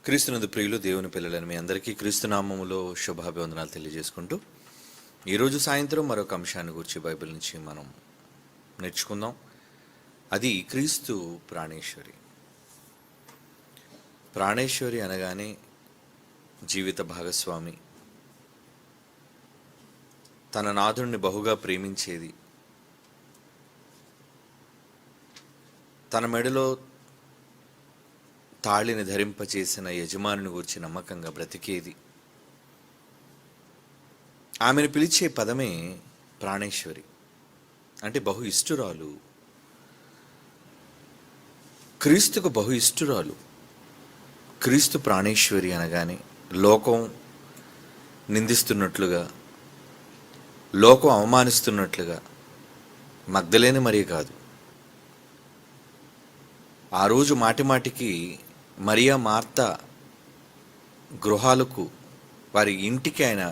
క్రీస్తునందు ప్రియులు దేవుని పిల్లలని మీ అందరికీ క్రీస్తునామములో శుభాభివందనాలు తెలియజేసుకుంటూ ఈరోజు సాయంత్రం మరొక అంశాన్ని గురించి బైబిల్ నుంచి మనం నేర్చుకుందాం. అది క్రీస్తు ప్రాణేశ్వరి. ప్రాణేశ్వరి అనగానే జీవిత భాగస్వామి, తన నాథుణ్ణి బహుగా ప్రేమించేది, తన మెడలో తాళిని ధరింపచేసిన యజమానుని గురించి నమ్మకంగా బ్రతికేది. ఆమెను పిలిచే పదమే ప్రాణేశ్వరి, అంటే బహు ఇష్టురాలు. క్రీస్తుకు బహు ఇష్టురాలు. క్రీస్తు ప్రాణేశ్వరి అనగానే లోకం నిందిస్తున్నట్లుగా, లోకం అవమానిస్తున్నట్లుగా మగ్దలేని మరీ కాదు. ఆ రోజు మాటిమాటికి మరియా మార్తా గృహాలకు, వారి ఇంటికి ఆయన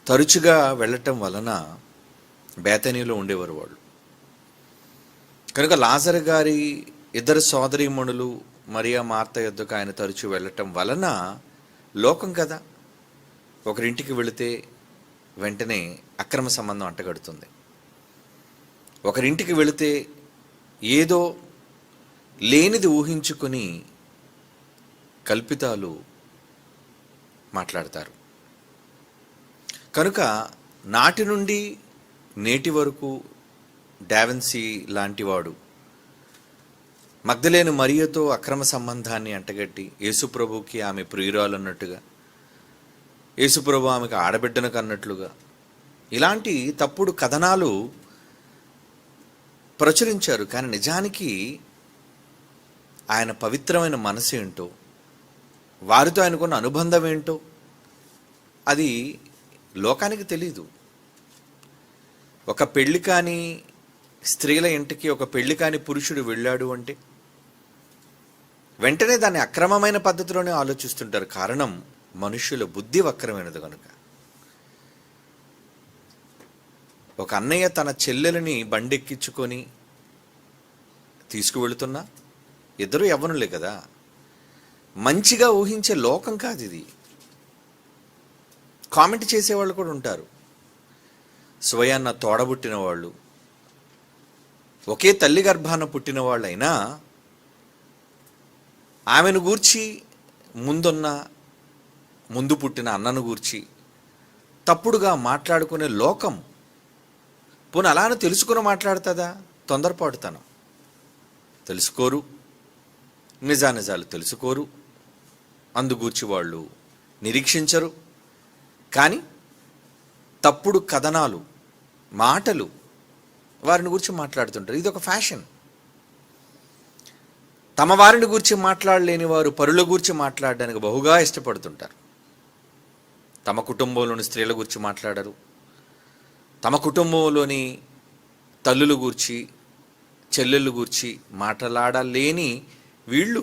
తరచుగా వెళ్ళటం వలన బేతనీలో ఉండేవారు వాళ్ళు. కనుక లాజరు గారి ఇద్దరు సోదరీమణులు మరియా మార్తా యొద్దకు ఆయన తరచు వెళ్ళటం వలన లోకం కదా, ఒకరింటికి వెళితే వెంటనే అక్రమ సంబంధం అంటగడుతుంది. ఒకరింటికి వెళితే ఏదో లేనిది ఊహించుకొని కల్పితాలు మాట్లాడతారు. కనుక నాటి నుండి నేటి వరకు డావిన్సీ లాంటివాడు మగ్దలేని మరియతో అక్రమ సంబంధాన్ని అంటగట్టి యేసుప్రభుకి ఆమె ప్రియురాలు అన్నట్టుగా, యేసుప్రభు ఆమెకు ఆడబిడ్డను కన్నట్లుగా ఇలాంటి తప్పుడు కథనాలు ప్రచురించారు. కానీ నిజానికి ఆయన పవిత్రమైన మనసు ఏంటో, వారితో ఆయనకున్న అనుబంధం ఏంటో అది లోకానికి తెలీదు. ఒక పెళ్లి కాని స్త్రీల ఇంటికి ఒక పెళ్లి కాని పురుషుడు వెళ్ళాడు అంటే వెంటనే దాన్ని అక్రమమైన పద్ధతిలోనే ఆలోచిస్తుంటారు. కారణం మనుష్యుల బుద్ధి వక్రమైనది కనుక. ఒక అన్నయ్య తన చెల్లెలని బండెక్కించుకొని తీసుకువెళుతున్నా, ఇద్దరు యవ్వనులే కదా, మంచిగా ఊహించే లోకం కాదు ఇది. కామెంట్ చేసేవాళ్ళు కూడా ఉంటారు. స్వయాన్న తోడబుట్టిన వాళ్ళు, ఒకే తల్లి గర్భాన పుట్టిన వాళ్ళైనా ఆమెను గూర్చి ముందు పుట్టిన అన్నను గూర్చి తప్పుడుగా మాట్లాడుకునే లోకం. పోనీ అలానే తెలుసుకుని మాట్లాడుతుందా? తొందరపాటుతనం. తెలుసుకోరు, నిజానిజాలు తెలుసుకోరు, అందుగూర్చి వాళ్ళు నిరీక్షించరు. కానీ తప్పుడు కథనాలు, మాటలు వారిని గురించి మాట్లాడుతుంటారు. ఇది ఒక ఫ్యాషన్. తమ వారిని గురించి మాట్లాడలేని వారు పరుల గురించి మాట్లాడడానికి బహుగా ఇష్టపడుతుంటారు. తమ కుటుంబంలోని స్త్రీల గురించి మాట్లాడరు. తమ కుటుంబంలోని తల్లుల గురించి, చెల్లెళ్ళ గురించి మాట్లాడలేని వీళ్ళు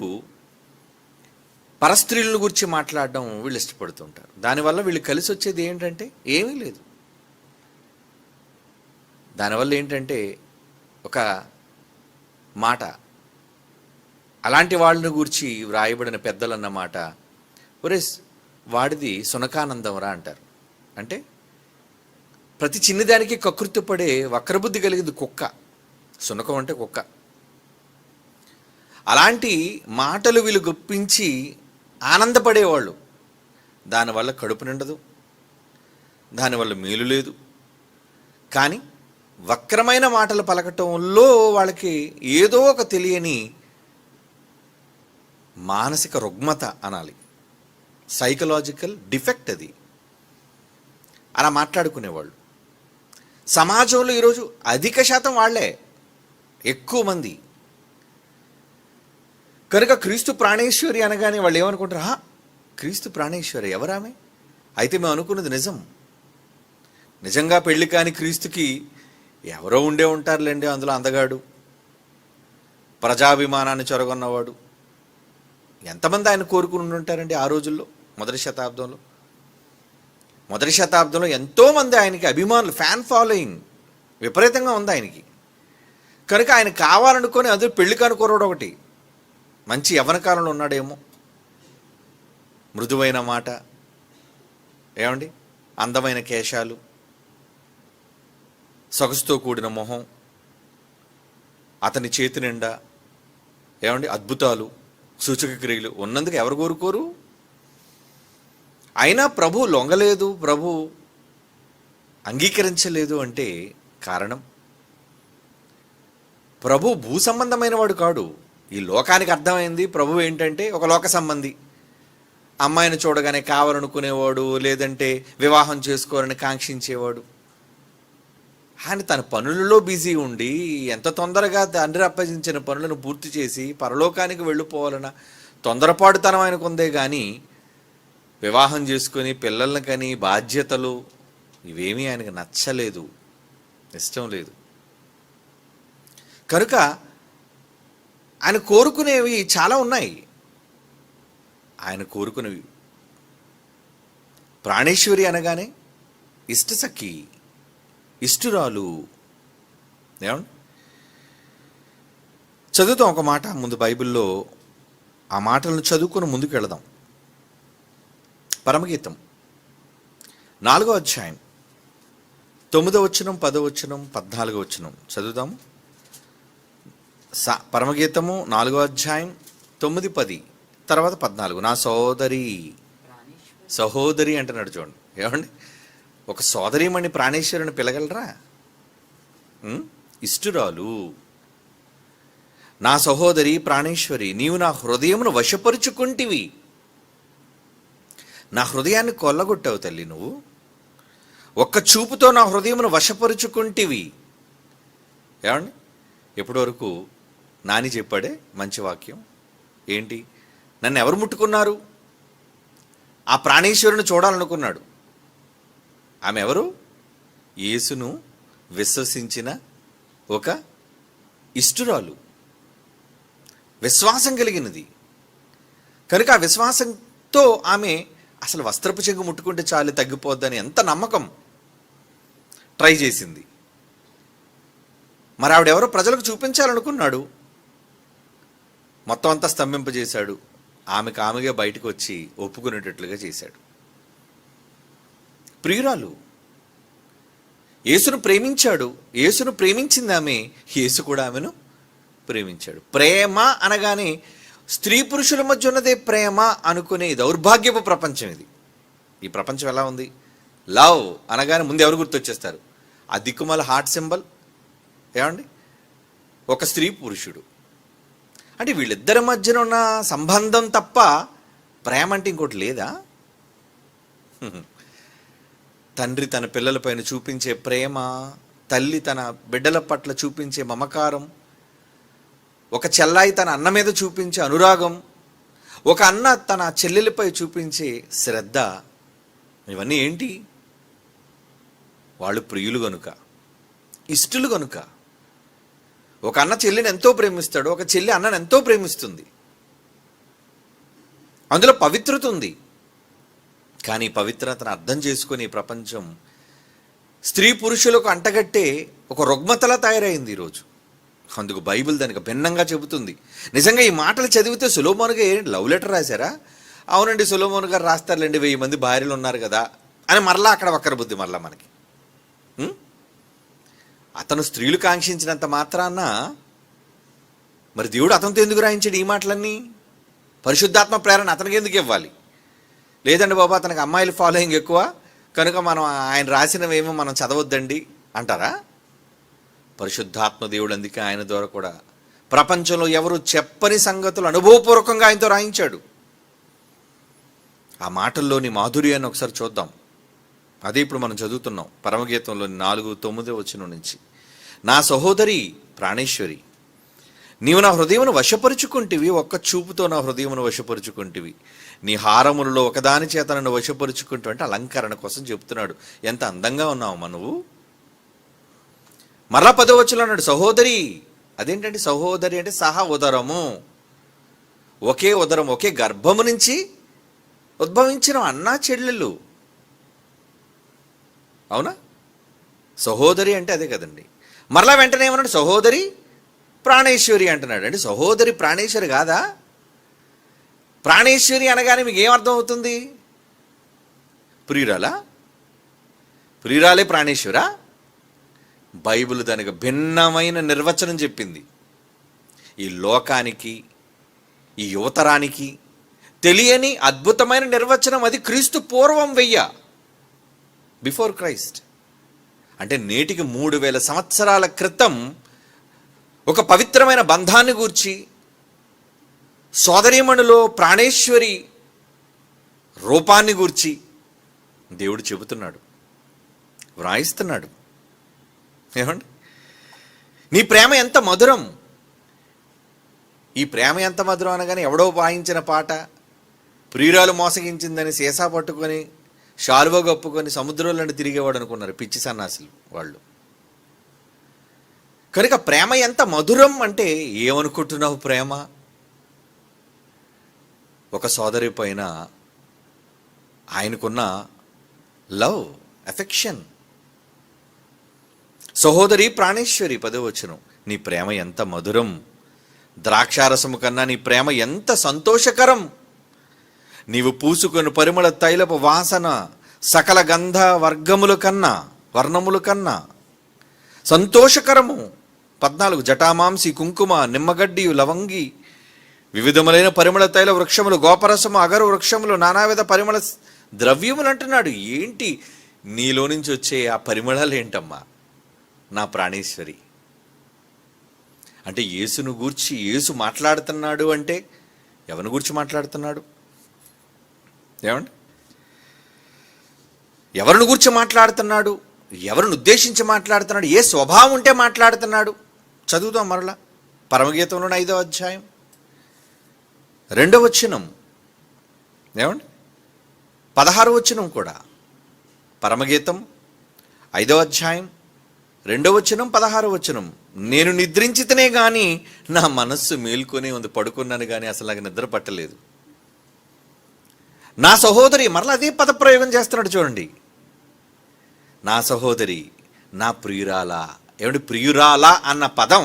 పరస్త్రీల గురించి మాట్లాడడం వీళ్ళు ఇష్టపడుతుంటారు. దానివల్ల వీళ్ళు కలిసి వచ్చేది ఏంటంటే ఏమీ లేదు. దానివల్ల ఏంటంటే ఒక మాట, అలాంటి వాళ్ళని గురించి వ్రాయబడిన పెద్దలన్న మాట, ఒరే వాడిది సునకానందం రా అంటారు. అంటే ప్రతి చిన్నదానికి కకృతిపడే వక్రబుద్ధి కలిగింది కుక్క. సునకం అంటే కుక్క. అలాంటి మాటలు వీళ్ళు గుప్పించి ఆనందపడేవాళ్ళు. దానివల్ల కడుపు నిండదు, దానివల్ల మేలు లేదు. కానీ వక్రమైన మాటలు పలకటంలో వాళ్ళకి ఏదో ఒక తెలియని మానసిక రుగ్మత అనాలి, సైకలాజికల్ డిఫెక్ట్ అది. అలా మాట్లాడుకునేవాళ్ళు సమాజంలో ఈరోజు అధిక శాతం వాళ్లే, ఎక్కువ మంది. కనుక క్రీస్తు ప్రాణేశ్వరి అనగానే వాళ్ళు ఏమనుకుంటారు? క్రీస్తు ప్రాణేశ్వరి ఎవరామె? అయితే మేము అనుకున్నది నిజం. నిజంగా పెళ్లి కాని క్రీస్తుకి ఎవరో ఉండే ఉంటారులేండి, అందులో అందగాడు, ప్రజాభిమానాన్ని చొరగొన్నవాడు. ఎంతమంది ఆయన కోరుకుని ఉంటారండి ఆ రోజుల్లో? మొదటి శతాబ్దంలో ఎంతోమంది ఆయనకి అభిమానులు, ఫ్యాన్ ఫాలోయింగ్ విపరీతంగా ఉంది ఆయనకి. కనుక ఆయన కావాలనుకొని అదే పెళ్లి కాని కుర్రాడు ఒకటి మంచి యవ్వన కాలంలో ఉన్నాడేమో, మృదువైన మాట, ఏమండి, అందమైన కేశాలు, సొగసుతో కూడిన మొహం, అతని చేతి నిండా ఏమండి అద్భుతాలు, సూచక క్రియలు ఉన్నందుకు ఎవరు కోరుకోరు? అయినా ప్రభు లొంగలేదు, ప్రభు అంగీకరించలేదు అంటే కారణం, ప్రభు భూ సంబంధమైన వాడు కాడు. ఈ లోకానికి అర్థమైంది ప్రభు ఏంటంటే ఒక లోక సంబంధి. అమ్మాయిని చూడగానే కావాలనుకునేవాడు, లేదంటే వివాహం చేసుకోవాలని కాంక్షించేవాడు. ఆయన తన పనులలో బిజీ ఉండి ఎంత తొందరగా తండ్రి అప్పగించిన పనులను పూర్తి చేసి పరలోకానికి వెళ్ళిపోవాలన్న తొందరపాటుతనం ఆయనకు ఉందే కానీ వివాహం చేసుకొని పిల్లల్ని కని బాధ్యతలు ఇవేమీ ఆయనకు నచ్చలేదు, ఇష్టం లేదు. కనుక ఆయన కోరుకునేవి చాలా ఉన్నాయి. ఆయన కోరుకునేవి ప్రాణేశ్వరి అనగానే ఇష్టసఖి, ఇష్టురాలు. ఏమండి, చదువుతాం ఒక మాట ముందు బైబిల్లో. ఆ మాటలను చదువుకొని ముందుకు వెళదాం. పరమగీతం 4వ అధ్యాయం 9వ వచనం, 10వ వచనం, 14వ వచనం చదువుతాము. పరమగీతము 4వ అధ్యాయం 9, 10, తర్వాత 14. నా సోదరి, సహోదరి అంటున్నాడు చూడండి. ఏమండి, ఒక సోదరీమణి ప్రాణేశ్వరుని పిలగలరా? ఇష్టురాలు, నా సహోదరి ప్రాణేశ్వరి, నీవు నా హృదయమును వశపరుచుకుంటివి. నా హృదయాన్ని కొల్లగొట్టావు తల్లి, నువ్వు ఒక్క చూపుతో నా హృదయమును వశపరుచుకుంటివి. ఏమండి, ఎప్పటి వరకు నాని చెప్పాడే మంచి వాక్యం ఏంటి? నన్ను ఎవరు ముట్టుకున్నారు? ఆ ప్రాణేశ్వరుని చూడాలనుకున్నాడు. ఆమె ఎవరు? యేసును విశ్వసించిన ఒక ఇష్టురాలు, విశ్వాసం కలిగినది. కనుక ఆ విశ్వాసంతో ఆమె అసలు వస్త్రపు చెంగు ముట్టుకుంటే చాలు తగ్గిపోద్దని ఎంత నమ్మకం ట్రై చేసింది. మరి ఆవిడెవరో ప్రజలకు చూపించాలనుకున్నాడు, మొత్తం అంతా స్తంభింపజేశాడు. ఆమెగా బయటకు వచ్చి ఒప్పుకునేటట్లుగా చేశాడు. ప్రియురాలు, యేసును ప్రేమించాడు, యేసును ప్రేమించింది ఆమె, యేసు కూడా ఆమెను ప్రేమించాడు. ప్రేమ అనగానే స్త్రీ పురుషుల మధ్య ఉన్నదే ప్రేమ అనుకునే దౌర్భాగ్యపు ప్రపంచం ఇది. ఈ ప్రపంచం ఎలా ఉంది? లవ్ అనగానే ముందు ఎవరు గుర్తొచ్చేస్తారు? ఆ దిక్కుమాల హార్ట్ సింబల్. ఏమండి, ఒక స్త్రీ పురుషుడు అంటే వీళ్ళిద్దరి మధ్యన ఉన్న సంబంధం తప్ప ప్రేమ అంటే ఇంకోటి లేదా? తండ్రి తన పిల్లలపైన చూపించే ప్రేమ, తల్లి తన బిడ్డల పట్ల చూపించే మమకారం, ఒక చెల్లాయి తన అన్న మీద చూపించే అనురాగం, ఒక అన్న తన చెల్లెలపై చూపించే శ్రద్ధ, ఇవన్నీ ఏంటి? వాళ్ళు ప్రియులు గనుక, ఇష్టలు గనుక. ఒక అన్న చెల్లిని ఎంతో ప్రేమిస్తాడు, ఒక చెల్లి అన్నను ఎంతో ప్రేమిస్తుంది. అందులో పవిత్రత ఉంది. కానీ పవిత్రతను అర్థం చేసుకుని ప్రపంచం స్త్రీ పురుషులకు అంటగట్టే ఒక రుగ్మతలా తయారైంది ఈరోజు. అందుకు బైబిల్ దానికి భిన్నంగా చెబుతుంది. నిజంగా ఈ మాటలు చదివితే సొలొమోనుగా లవ్ లెటర్ రాశారా? అవునండి, సొలొమోను గారు రాస్తారులేండి, 1000 మంది భార్యలు ఉన్నారు కదా అని మరలా అక్కడ వక్ర బుద్ధి మరలా మనకి. అతను స్త్రీలు కాంక్షించినంత మాత్రాన మరి దేవుడు అతనితో ఎందుకు రాయించాడు ఈ మాటలన్నీ? పరిశుద్ధాత్మ ప్రేరణ అతనికి ఎందుకు ఇవ్వాలి? లేదండి బాబా, అతనికి అమ్మాయిల ఫాలోయింగ్ ఎక్కువ కనుక మనం ఆయన రాసినవేమో మనం చదవద్దండి అంటారా? పరిశుద్ధాత్మ దేవుడు అందుకే ఆయన ద్వారా కూడా ప్రపంచంలో ఎవరు చెప్పని సంగతులు అనుభవపూర్వకంగా ఆయనతో రాయించాడు. ఆ మాటల్లోని మాధుర్యాన్ని ఒకసారి చూద్దాం. అదే ఇప్పుడు మనం చదువుతున్నాం పరమగీతంలోని 4:9 వచనం నుంచి. నా సహోదరి ప్రాణేశ్వరి, నీవు నా హృదయమును వశపరుచుకుంటివి, ఒక్క చూపుతో నా హృదయమును వశపరుచుకుంటివి. నీ హారములలో ఒకదాని చేత నన్ను వశపరుచుకుంటూ, అంటే అలంకరణ కోసం చెప్తున్నాడు. ఎంత అందంగా ఉన్నావమ్మా నువ్వు. మరలా 10వ వచనంలో అన్నాడు సహోదరి. అదేంటంటే సహోదరి అంటే సహా ఉదరము, ఒకే ఉదరం, ఒకే గర్భము నుంచి ఉద్భవించిన అన్నా చెల్లెళ్ళు. అవునా? సహోదరి అంటే అదే కదండి. మరలా వెంటనే ఏమన్నాడు? సహోదరి ప్రాణేశ్వరి అంటున్నాడు. అంటే సహోదరి ప్రాణేశ్వరి కాదా? ప్రాణేశ్వరి అనగానే మీకు ఏమర్థం అవుతుంది? ప్రియురాలా? ప్రియురాలే ప్రాణేశ్వరా? బైబిల్ దానికి భిన్నమైన నిర్వచనం చెప్పింది. ఈ లోకానికి, ఈ యువతరానికి తెలియని అద్భుతమైన నిర్వచనం. అది క్రీస్తు పూర్వం బిఫోర్ క్రైస్ట్. అంటే నేటికి 3000 సంవత్సరాల క్రితం ఒక పవిత్రమైన బంధాన్ని గూర్చి, సోదరీమణులో ప్రాణేశ్వరి రూపాన్ని గూర్చి దేవుడు చెబుతున్నాడు, వ్రాయిస్తున్నాడు. ఏమండి? నీ ప్రేమ ఎంత మధురం. ఈ ప్రేమ ఎంత మధురం అనగానే ఎవడో వాయించిన పాట, ప్రియురాలు మోసగించిందని సీసా పట్టుకొని షాలువ కప్పుకొని సముద్రంలో తిరిగేవాడు అనుకున్నారు పిచ్చి సన్నాసులు వాళ్ళు. కనుక ప్రేమ ఎంత మధురం అంటే ఏమనుకుంటున్నావు? ప్రేమ ఒక సోదరి పైన ఆయనకున్న లవ్, ఎఫెక్షన్. సహోదరి ప్రాణేశ్వరి 10వ వచనం, నీ ప్రేమ ఎంత మధురం, ద్రాక్షారసము కన్నా నీ ప్రేమ ఎంత సంతోషకరం. నీవు పూసుకొని పరిమళ తైలపు వాసన సకల గంధ వర్ణముల కన్నా సంతోషకరము. 14, జటామాంసి కుంకుమ నిమ్మగడ్డియు లవంగి వివిధములైన పరిమళ తైల వృక్షములు గోపరసము అగరు వృక్షములు నానావిధ పరిమళ ద్రవ్యములు అంటున్నాడు. ఏంటి నీలో నుంచి వచ్చే ఆ పరిమళాలు ఏంటమ్మా? నా ప్రాణేశ్వరి. అంటే యేసును గూర్చి యేసు మాట్లాడుతున్నాడు అంటే ఎవరిని గూర్చి మాట్లాడుతున్నాడు? ఏమండి? ఎవరిని గూర్చి మాట్లాడుతున్నాడు? ఎవరిని ఉద్దేశించి మాట్లాడుతున్నాడు? ఏ స్వభావం ఉంటే మాట్లాడుతున్నాడు? చదువుదాం మరలా పరమగీతంలోని 5వ అధ్యాయం 2వ వచనం. ఏమండి? 16వ వచనం కూడా. పరమగీతం 5వ అధ్యాయం 2వ వచనం 16వ వచనం. నేను నిద్రించితేనే కానీ నా మనస్సు మేల్కొనే ఉంది, పడుకున్నాను కానీ అసలు నాకు నిద్ర పట్టలేదు. నా సహోదరి, మరలా అదే పదప్రయోగం చేస్తున్నాడు చూడండి. నా సహోదరి, నా ప్రియురాలా. ఏమిటి ప్రియురాలా అన్న పదం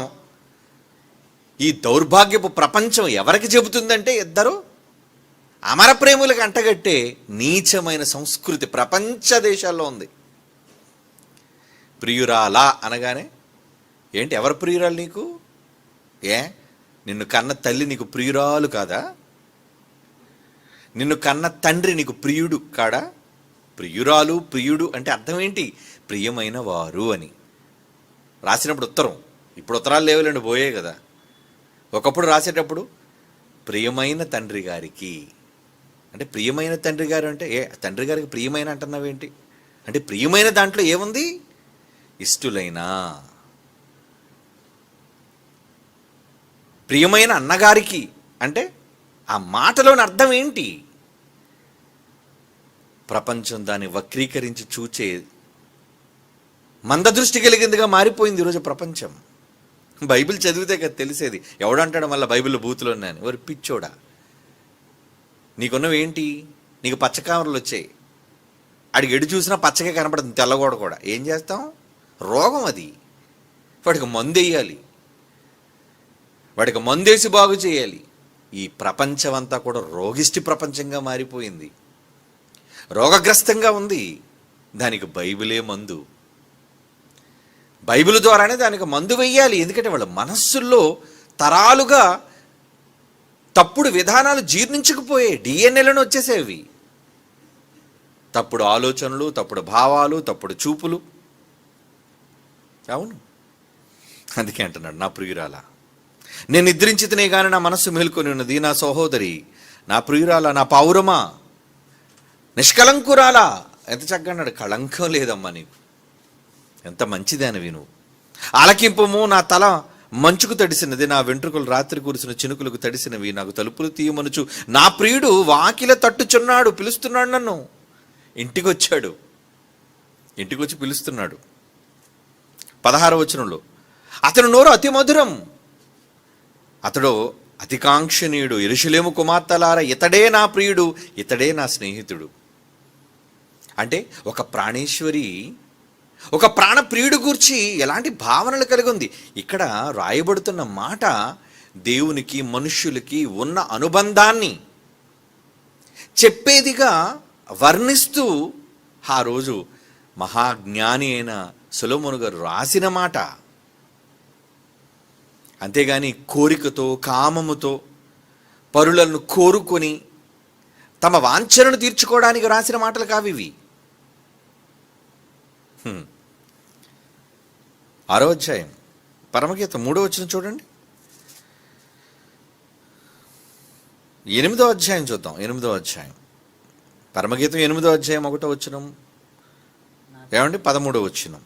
ఈ దౌర్భాగ్యపు ప్రపంచం ఎవరికి చెబుతుందంటే ఇద్దరు అమర ప్రేములకు అంటగట్టే నీచమైన సంస్కృతి ప్రపంచ దేశాల్లో ఉంది. ప్రియురాలా అనగానే ఏంటి? ఎవరు ప్రియురాలు నీకు? నిన్ను కన్న తల్లి నీకు ప్రియురాలు కాదా? నిన్ను కన్న తండ్రి నీకు ప్రియుడు కాడా? ప్రియురాలు, ప్రియుడు అంటే అర్థం ఏంటి? ప్రియమైన వారు అని రాసినప్పుడు ఉత్తరం. ఇప్పుడు ఉత్తరాలు లేవులేండి, పోయే కదా. ఒకప్పుడు రాసేటప్పుడు ప్రియమైన తండ్రి గారికి అంటే ప్రియమైన తండ్రి గారు అంటే తండ్రి గారికి ప్రియమైన అంటున్నావేంటి అంటే ప్రియమైన దాంట్లో ఏముంది? ఇష్టులైన. ప్రియమైన అన్నగారికి అంటే ఆ మాటలోని అర్థం ఏంటి? ప్రపంచం దాన్ని వక్రీకరించి చూచే మందదృష్టి కలిగిందిగా మారిపోయింది ఈరోజు ప్రపంచం. బైబిల్ చదివితే కదా తెలిసేది. ఎవడంటాడు మళ్ళీ బైబిల్లో బూతులు ఉన్నాయని? ఎవరు పిచ్చోడా? నీకున్నవి ఏంటి? నీకు పచ్చకామరలు వచ్చాయి, అడిగి ఎడు చూసినా పచ్చగా కనపడుతుంది, తెల్లగోడ కూడా. ఏం చేస్తాం? రోగం అది. వాడికి మందు వేయాలి, వాడికి మందేసి బాగు చేయాలి. ఈ ప్రపంచం అంతా కూడా రోగిష్టి ప్రపంచంగా మారిపోయింది, రోగగ్రస్తంగా ఉంది. దానికి బైబిలే మందు. బైబిల్ ద్వారానే దానికి మందు వెయ్యాలి. ఎందుకంటే వాళ్ళ మనస్సుల్లో తరాలుగా తప్పుడు విధానాలు జీర్ణించుకుపోయే డిఎన్ఏలను వచ్చేసేవి. తప్పుడు ఆలోచనలు, తప్పుడు భావాలు, తప్పుడు చూపులు. అవును, అందుకే అంటున్నాడు నా ప్రియురాల. నేను నిద్రించితేనే కానీ నా మనస్సు మేల్కొని ఉన్నది. నా సహోదరి, నా ప్రియురాల, నా పౌరమా, నిష్కలంకురాలా. ఎంత చక్కగా అన్నాడు. కళంకం లేదమ్మా నీకు, ఎంత మంచిదానివి నువ్వు. ఆలకింపము, నా తల మంచుకు తడిసినది, నా వెంట్రుకలు రాత్రి కురిసిన చినుకులకు తడిసినవి. నాకు తలుపులు తీయమనుచు నా ప్రియుడు వాకిల తట్టుచున్నాడు. పిలుస్తున్నాడు నన్ను. ఇంటికి వచ్చాడు, ఇంటికి వచ్చి పిలుస్తున్నాడు. 16వ వచనంలో అతడు నోరు అతి మధురం, అతడు అతికాంక్షణీయుడు. యెరూషలేము కుమార్తెలారా, ఇతడే నా ప్రియుడు, ఇతడే నా స్నేహితుడు. అంటే ఒక ప్రాణేశ్వరి, ఒక ప్రాణప్రియుడు గూర్చి ఎలాంటి భావనలు కలిగి ఉంది. ఇక్కడ రాయబడుతున్న మాట దేవునికి మనుష్యులకి ఉన్న అనుబంధాన్ని చెప్పేదిగా వర్ణిస్తూ ఆ రోజు మహాజ్ఞాని అయిన సొలొమోను గారు రాసిన మాట. అంతేగాని కోరికతో, కామముతో పరులను కోరుకొని తమ వాంఛనను తీర్చుకోవడానికి రాసిన మాటలు కావు ఇవి. 6వ అధ్యాయం పరమగీతం 3వ వచనం చూడండి. 8వ అధ్యాయం చూద్దాం. 8వ అధ్యాయం పరమగీతం 8వ అధ్యాయం 1వ వచనం, ఏమండి 13వ వచనం.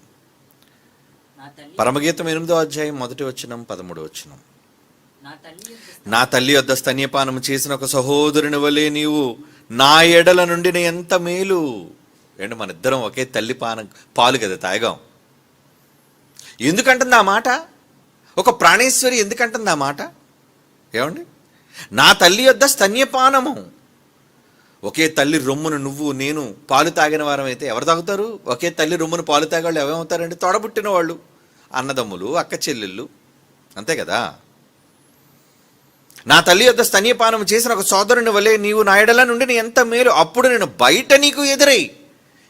పరమగీతం 8వ అధ్యాయం 1వ వచనం, 13వ వచనం. నా తల్లి వద్ద స్తన్యపానం చేసిన ఒక సహోదరుని వలె నీవు నా ఎడల నుండిన ఎంత మేలు. ఏంటి మన ఇద్దరం ఒకే తల్లి పాలు కదా తాగాం. ఎందుకంటుంది ఆ మాట? ఒక ప్రాణేశ్వరి ఎందుకంటుంది ఆ మాట? ఏమండి, నా తల్లి వద్ద స్తన్యపానము. ఒకే తల్లి రొమ్మును నువ్వు నేను పాలు తాగిన వారం అయితే ఎవరు తాగుతారు? ఒకే తల్లి రొమ్మును పాలు తాగేవాళ్ళు ఏమవుతారండి? తోడబుట్టిన వాళ్ళు, అన్నదమ్ములు, అక్క చెల్లెళ్ళు, అంతే కదా. నా తల్లి వద్ద స్తన్యపానం చేసిన ఒక సోదరుని వలె నీవు నా ఎడల నుండి ఎంత మేలు, అప్పుడు నేను బయట నీకు ఎదురై.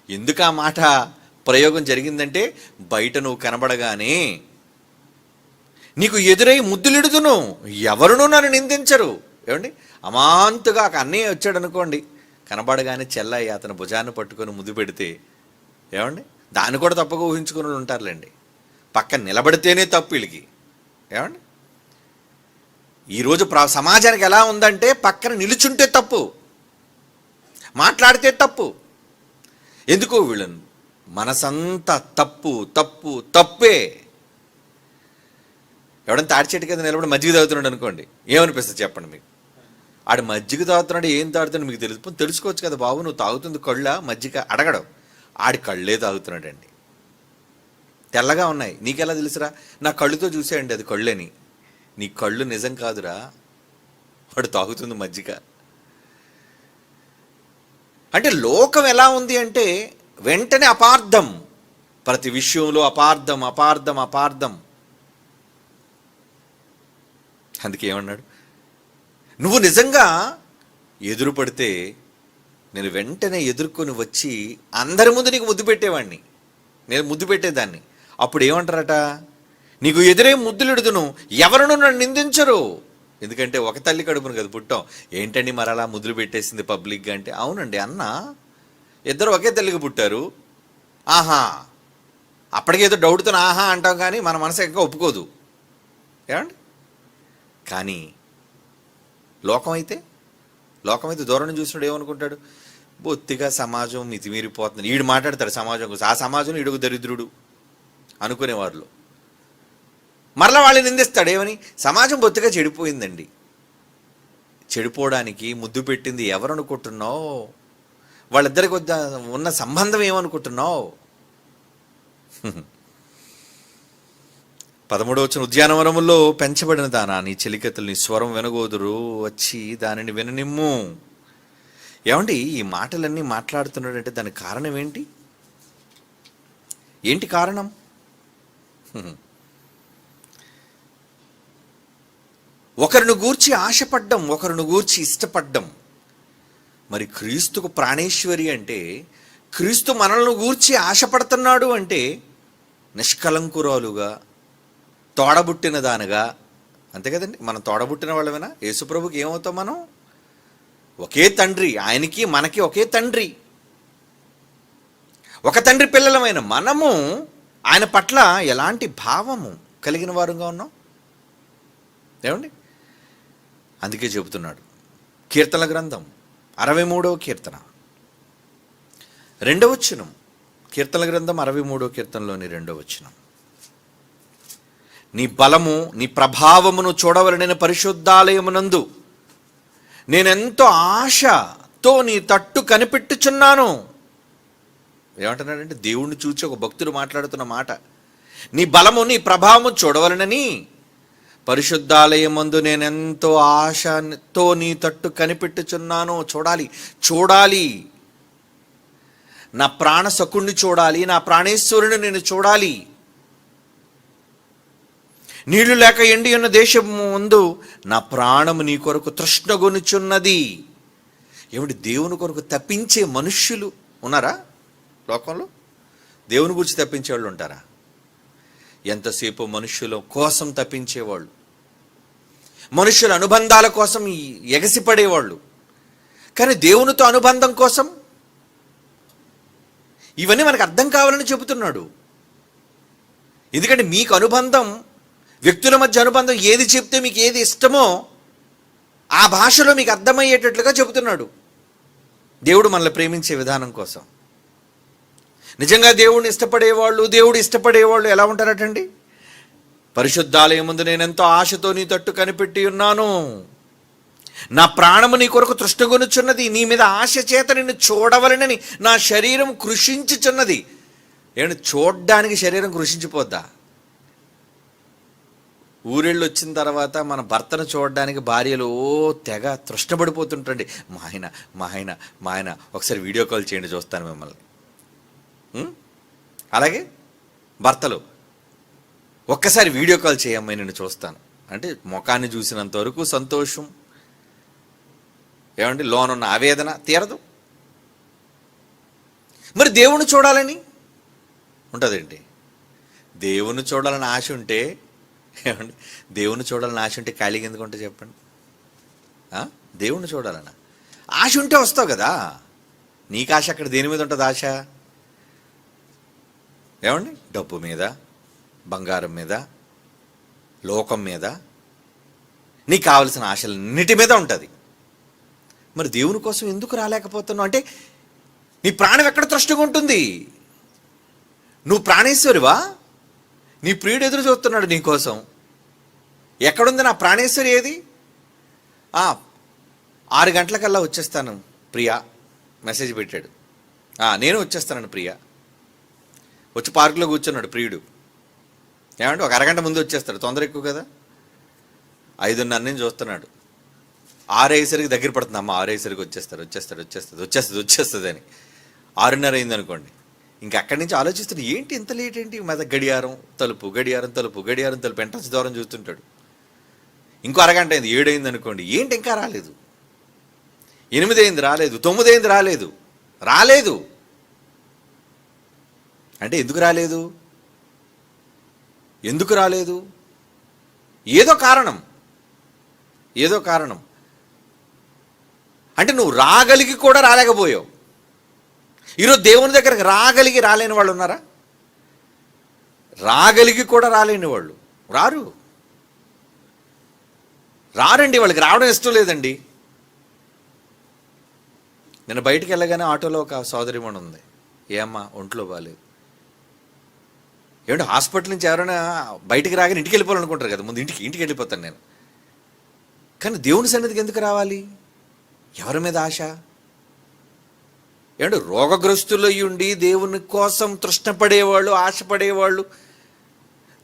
ఎందుకు ఆ మాట ప్రయోగం జరిగిందంటే, బయట నువ్వు కనబడగానే నీకు ఎదురై ముద్దులిడుదును, ఎవరునూ నన్ను నిందించరు. ఏమండి, అమాంతుగా ఒక అన్నయ్య వచ్చాడు అనుకోండి, కనబడగానే చెల్లయ్య అతను భుజాన్ని పట్టుకొని ముద్దు పెడితే, ఏమండి దాన్ని కూడా తప్పుగా ఊహించుకుని ఉంటారులేండి. పక్కన నిలబడితేనే తప్పు వీళ్ళకి. ఏమండి, ఈరోజు సమాజానికి ఎలా ఉందంటే, పక్కన నిలుచుంటే తప్పు, మాట్లాడితే తప్పు. ఎందుకో వీళ్ళను మనసంతా తప్పు తప్పు తప్పే. ఎవడన్నా తాడి చెట్టు కింద నిలబడి మజ్జిగ తాగుతున్నాడు అనుకోండి, ఏమనిపిస్తుంది చెప్పండి మీకు? ఆడు మజ్జిగ తాగుతున్నాడు, ఏం తాగుతున్నాడు మీకు తెలుసుకోవచ్చు కదా. బాబు నువ్వు తాగుతుంది కళ్ళ మజ్జిగ అడగడం, ఆడి కళ్ళే తాగుతున్నాడండి. తెల్లగా ఉన్నాయి, నీకెలా తెలుసురా? నా కళ్ళుతో చూసేయండి అది కళ్ళని. నీ కళ్ళు నిజం కాదురా, వాడు తాగుతుంది మజ్జిగ. అంటే లోకం ఎలా ఉంది అంటే, వెంటనే అపార్థం, ప్రతి విషయంలో అపార్థం అపార్థం అపార్థం. అందుకే ఏమన్నాడు, నువ్వు నిజంగా ఎదురు పడితే నేను వెంటనే ఎదుర్కొని వచ్చి అందరి ముందు నీకు ముద్దు పెట్టేవాడిని, నేను ముద్దు పెట్టేదాన్ని. అప్పుడు ఏమంటారట, నీకు ఎదురే ముద్దులిడుదును, ఎవరును నన్ను నిందించరు. ఎందుకంటే ఒక తల్లి కడుపును కదా పుట్టాం. ఏంటండి మరి అలా ముద్దులు పెట్టేసింది పబ్లిక్గా అంటే, అవునండి అన్న, ఇద్దరు ఒకే తల్లికి పుట్టారు. ఆహా, అప్పటికేదో డౌట్తో ఆహా అంటాం, కానీ మన మనసు ఇంకా ఒప్పుకోదు. ఏమండి, కానీ లోకమైతే దూరం నుంచి చూసినాడు ఏమనుకుంటాడు, బొత్తిగా సమాజం మితిమీరిపోతుంది. ఈడు మాట్లాడతాడు సమాజం కోసం, ఆ సమాజంలో ఈడుగు దరిద్రుడు అనుకునేవాళ్ళు. మరలా వాళ్ళని నిందిస్తాడు, ఏమని? సమాజం బొత్తిగా చెడిపోయిందండి. చెడిపోవడానికి ముద్దు పెట్టింది ఎవరు అనుకుంటున్నావు? వాళ్ళిద్దరికి ఉన్న సంబంధం ఏమనుకుంటున్నావు? 13వ వచనం, ఉద్యానవనములో పెంచబడిన దానా, నీ చెలికత్తెలు నీ స్వరం వినగోదురు, వచ్చి దానిని విననిమ్ము. ఏమండి, ఈ మాటలన్నీ మాట్లాడుతున్నాడంటే దానికి కారణం ఏంటి? ఏంటి కారణం? ఒకరిని గూర్చి ఆశపడ్డం, ఒకరిని గూర్చి ఇష్టపడ్డం. మరి క్రీస్తుకు ప్రాణేశ్వరి అంటే, క్రీస్తు మనల్ని గూర్చి ఆశపడుతున్నాడు అంటే నిష్కలంకురాలుగా, తోడబుట్టిన దానిగా, అంతే కదండి. మనం తోడబుట్టిన వాళ్ళమేనా? యేసుప్రభుకి ఏమవుతాం మనం? ఒకే తండ్రి, ఆయనకి మనకి ఒకే తండ్రి. ఒక తండ్రి పిల్లలమైన మనము ఆయన పట్ల ఎలాంటి భావము కలిగిన వారుగా ఉన్నాం? ఏమండి, అందుకే చెబుతున్నాడు కీర్తనల గ్రంథం 63వ కీర్తన 2వ వచనం. కీర్తనల గ్రంథం 63వ కీర్తనలోని 2వ వచనం, నీ బలము నీ ప్రభావమును చూడవలనైన పరిశుద్ధాలయమునందు నేనెంతో ఆశతో నీ తట్టు కనిపెట్టుచున్నాను. ఏమంటున్నాడంటే, దేవుణ్ణి చూచి ఒక భక్తుడు మాట్లాడుతున్న మాట. నీ బలము నీ ప్రభావము చూడవలనని పరిశుద్ధాలయమందు నేనెంతో ఆశతో నీ తట్టు కనిపెట్టుచున్నాను. చూడాలి, నా ప్రాణ సకుణ్ణి చూడాలి, నా ప్రాణేశ్వరుని నేను చూడాలి. నీళ్లు లేక ఎండి ఉన్న దేశము ముందు నా ప్రాణము నీ కొరకు తృష్ణగొనుచున్నది. ఏమిటి దేవుని కొరకు తప్పించే మనుష్యులు ఉన్నారా లోకంలో? దేవుని గురించి తప్పించే వాళ్ళు ఉంటారా? ఎంతసేపు మనుష్యుల కోసం తప్పించేవాళ్ళు, మనుష్యుల అనుబంధాల కోసం ఎగసిపడేవాళ్ళు. కానీ దేవునితో అనుబంధం కోసం ఇవన్నీ మనకు అర్థం కావాలని చెబుతున్నాడు. ఎందుకంటే మీకు అనుబంధం, వ్యక్తుల మధ్య అనుబంధం, ఏది చెప్తే మీకు ఏది ఇష్టమో ఆ భాషలో మీకు అర్థమయ్యేటట్లుగా చెబుతున్నాడు. దేవుడు మనల్ని ప్రేమించే విధానం కోసం. నిజంగా దేవుడిని ఇష్టపడేవాళ్ళు, దేవుడు ఇష్టపడేవాళ్ళు ఎలా ఉంటారటండి? పరిశుద్ధాలయం ముందు నేనెంతో ఆశతో నీ తట్టు కనిపెట్టి ఉన్నాను, నా ప్రాణము నీ కొరకు తృష్ణగొనుచున్నది, నీ మీద ఆశ చేత నిన్ను చూడవలనని నా శరీరం కృషించుచున్నది. ఏమంటే చూడ్డానికి శరీరం కృషించిపోద్దా? ఊరెళ్ళి వచ్చిన తర్వాత మన భర్తను చూడడానికి భార్యలు తెగ తృష్ణపడిపోతుంటండి. మా ఆయన ఒకసారి వీడియో కాల్ చేయండి చూస్తాను మిమ్మల్ని. అలాగే భర్తలు ఒక్కసారి వీడియో కాల్ చేయమ్మా నేను చూస్తాను అంటే ముఖాన్ని చూసినంత వరకు సంతోషం, ఏమండి లోనున్న ఆవేదన తీరదు. మరి దేవుని చూడాలని ఉంటుందండి. దేవుని చూడాలని ఆశ ఉంటే, ఏమండి దేవుని చూడాలని ఆశ ఉంటే ఖాళీగా ఎందుకు ఉంటే చెప్పండి? దేవుణ్ణి చూడాలన్న ఆశ ఉంటే వస్తావు కదా. నీకు ఆశ అక్కడ దేని మీద ఉంటుంది ఆశ? ఏమండి డబ్బు మీద, బంగారం మీద, లోకం మీద, నీకు కావలసిన ఆశలన్నిటి మీద ఉంటుంది. మరి దేవుని కోసం ఎందుకు రాలేకపోతున్నావు అంటే నీ ప్రాణం ఎక్కడ తృష్ణగా ఉంటుంది? నువ్వు ప్రాణేశ్వరివా? నీ ప్రియుడు ఎదురు చూస్తున్నాడు నీ కోసం. ఎక్కడుంది నా ప్రాణేశ్వరి? ఏది? 6 గంటలకల్లా వచ్చేస్తాను ప్రియా మెసేజ్ పెట్టాడు. నేను వచ్చేస్తాను ప్రియా. వచ్చి పార్కులో కూర్చున్నాడు ప్రియుడు. ఏమంటే ఒక అరగంట ముందు వచ్చేస్తాడు, తొందర ఎక్కువ కదా. 5:30 నుంచి చూస్తున్నాడు. 6 అయ్యేసరికి దగ్గర పడుతుంది. అమ్మ 6 అయ్యేసరికి వచ్చేస్తుంది అని. 6:30 అయింది అనుకోండి, ఇంక అక్కడి నుంచి ఆలోచిస్తాడు, ఏంటి ఇంత లేట్ ఏంటి? మీద గడియారం తలుపు ఎంట్రన్స్ దూరం చూస్తుంటాడు. ఇంకో అరగంట అయింది, 7 అయింది అనుకోండి, ఏంటి ఇంకా రాలేదు? 8 అయింది రాలేదు, 9 అయింది రాలేదు. అంటే ఎందుకు రాలేదు? ఏదో కారణం. అంటే నువ్వు రాగలిగి కూడా రాలేకపోయావు. ఈరోజు దేవుని దగ్గరకు రాలేని వాళ్ళు ఉన్నారా? రాగలిగి కూడా రాలేని వాళ్ళు రారండి. వాళ్ళకి రావడం ఇష్టం లేదండి. నేను బయటికి వెళ్ళగానే ఆటోలో ఒక సోదరిమణి ఉంది. ఏమ్మా ఒంట్లో బాగాలేదు. ఏమంటే హాస్పిటల్ నుంచి ఎవరైనా బయటికి రాగానే ఇంటికి వెళ్ళిపోవాలనుకుంటారు కదా, ముందు ఇంటికి వెళ్ళిపోతాను నేను. కానీ దేవుని సన్నిధికి ఎందుకు రావాలి? ఎవరి మీద ఆశ? ఏమంటే రోగగ్రస్తులు అయ్యుండి దేవుని కోసం తృష్ణపడేవాళ్ళు, ఆశపడేవాళ్ళు,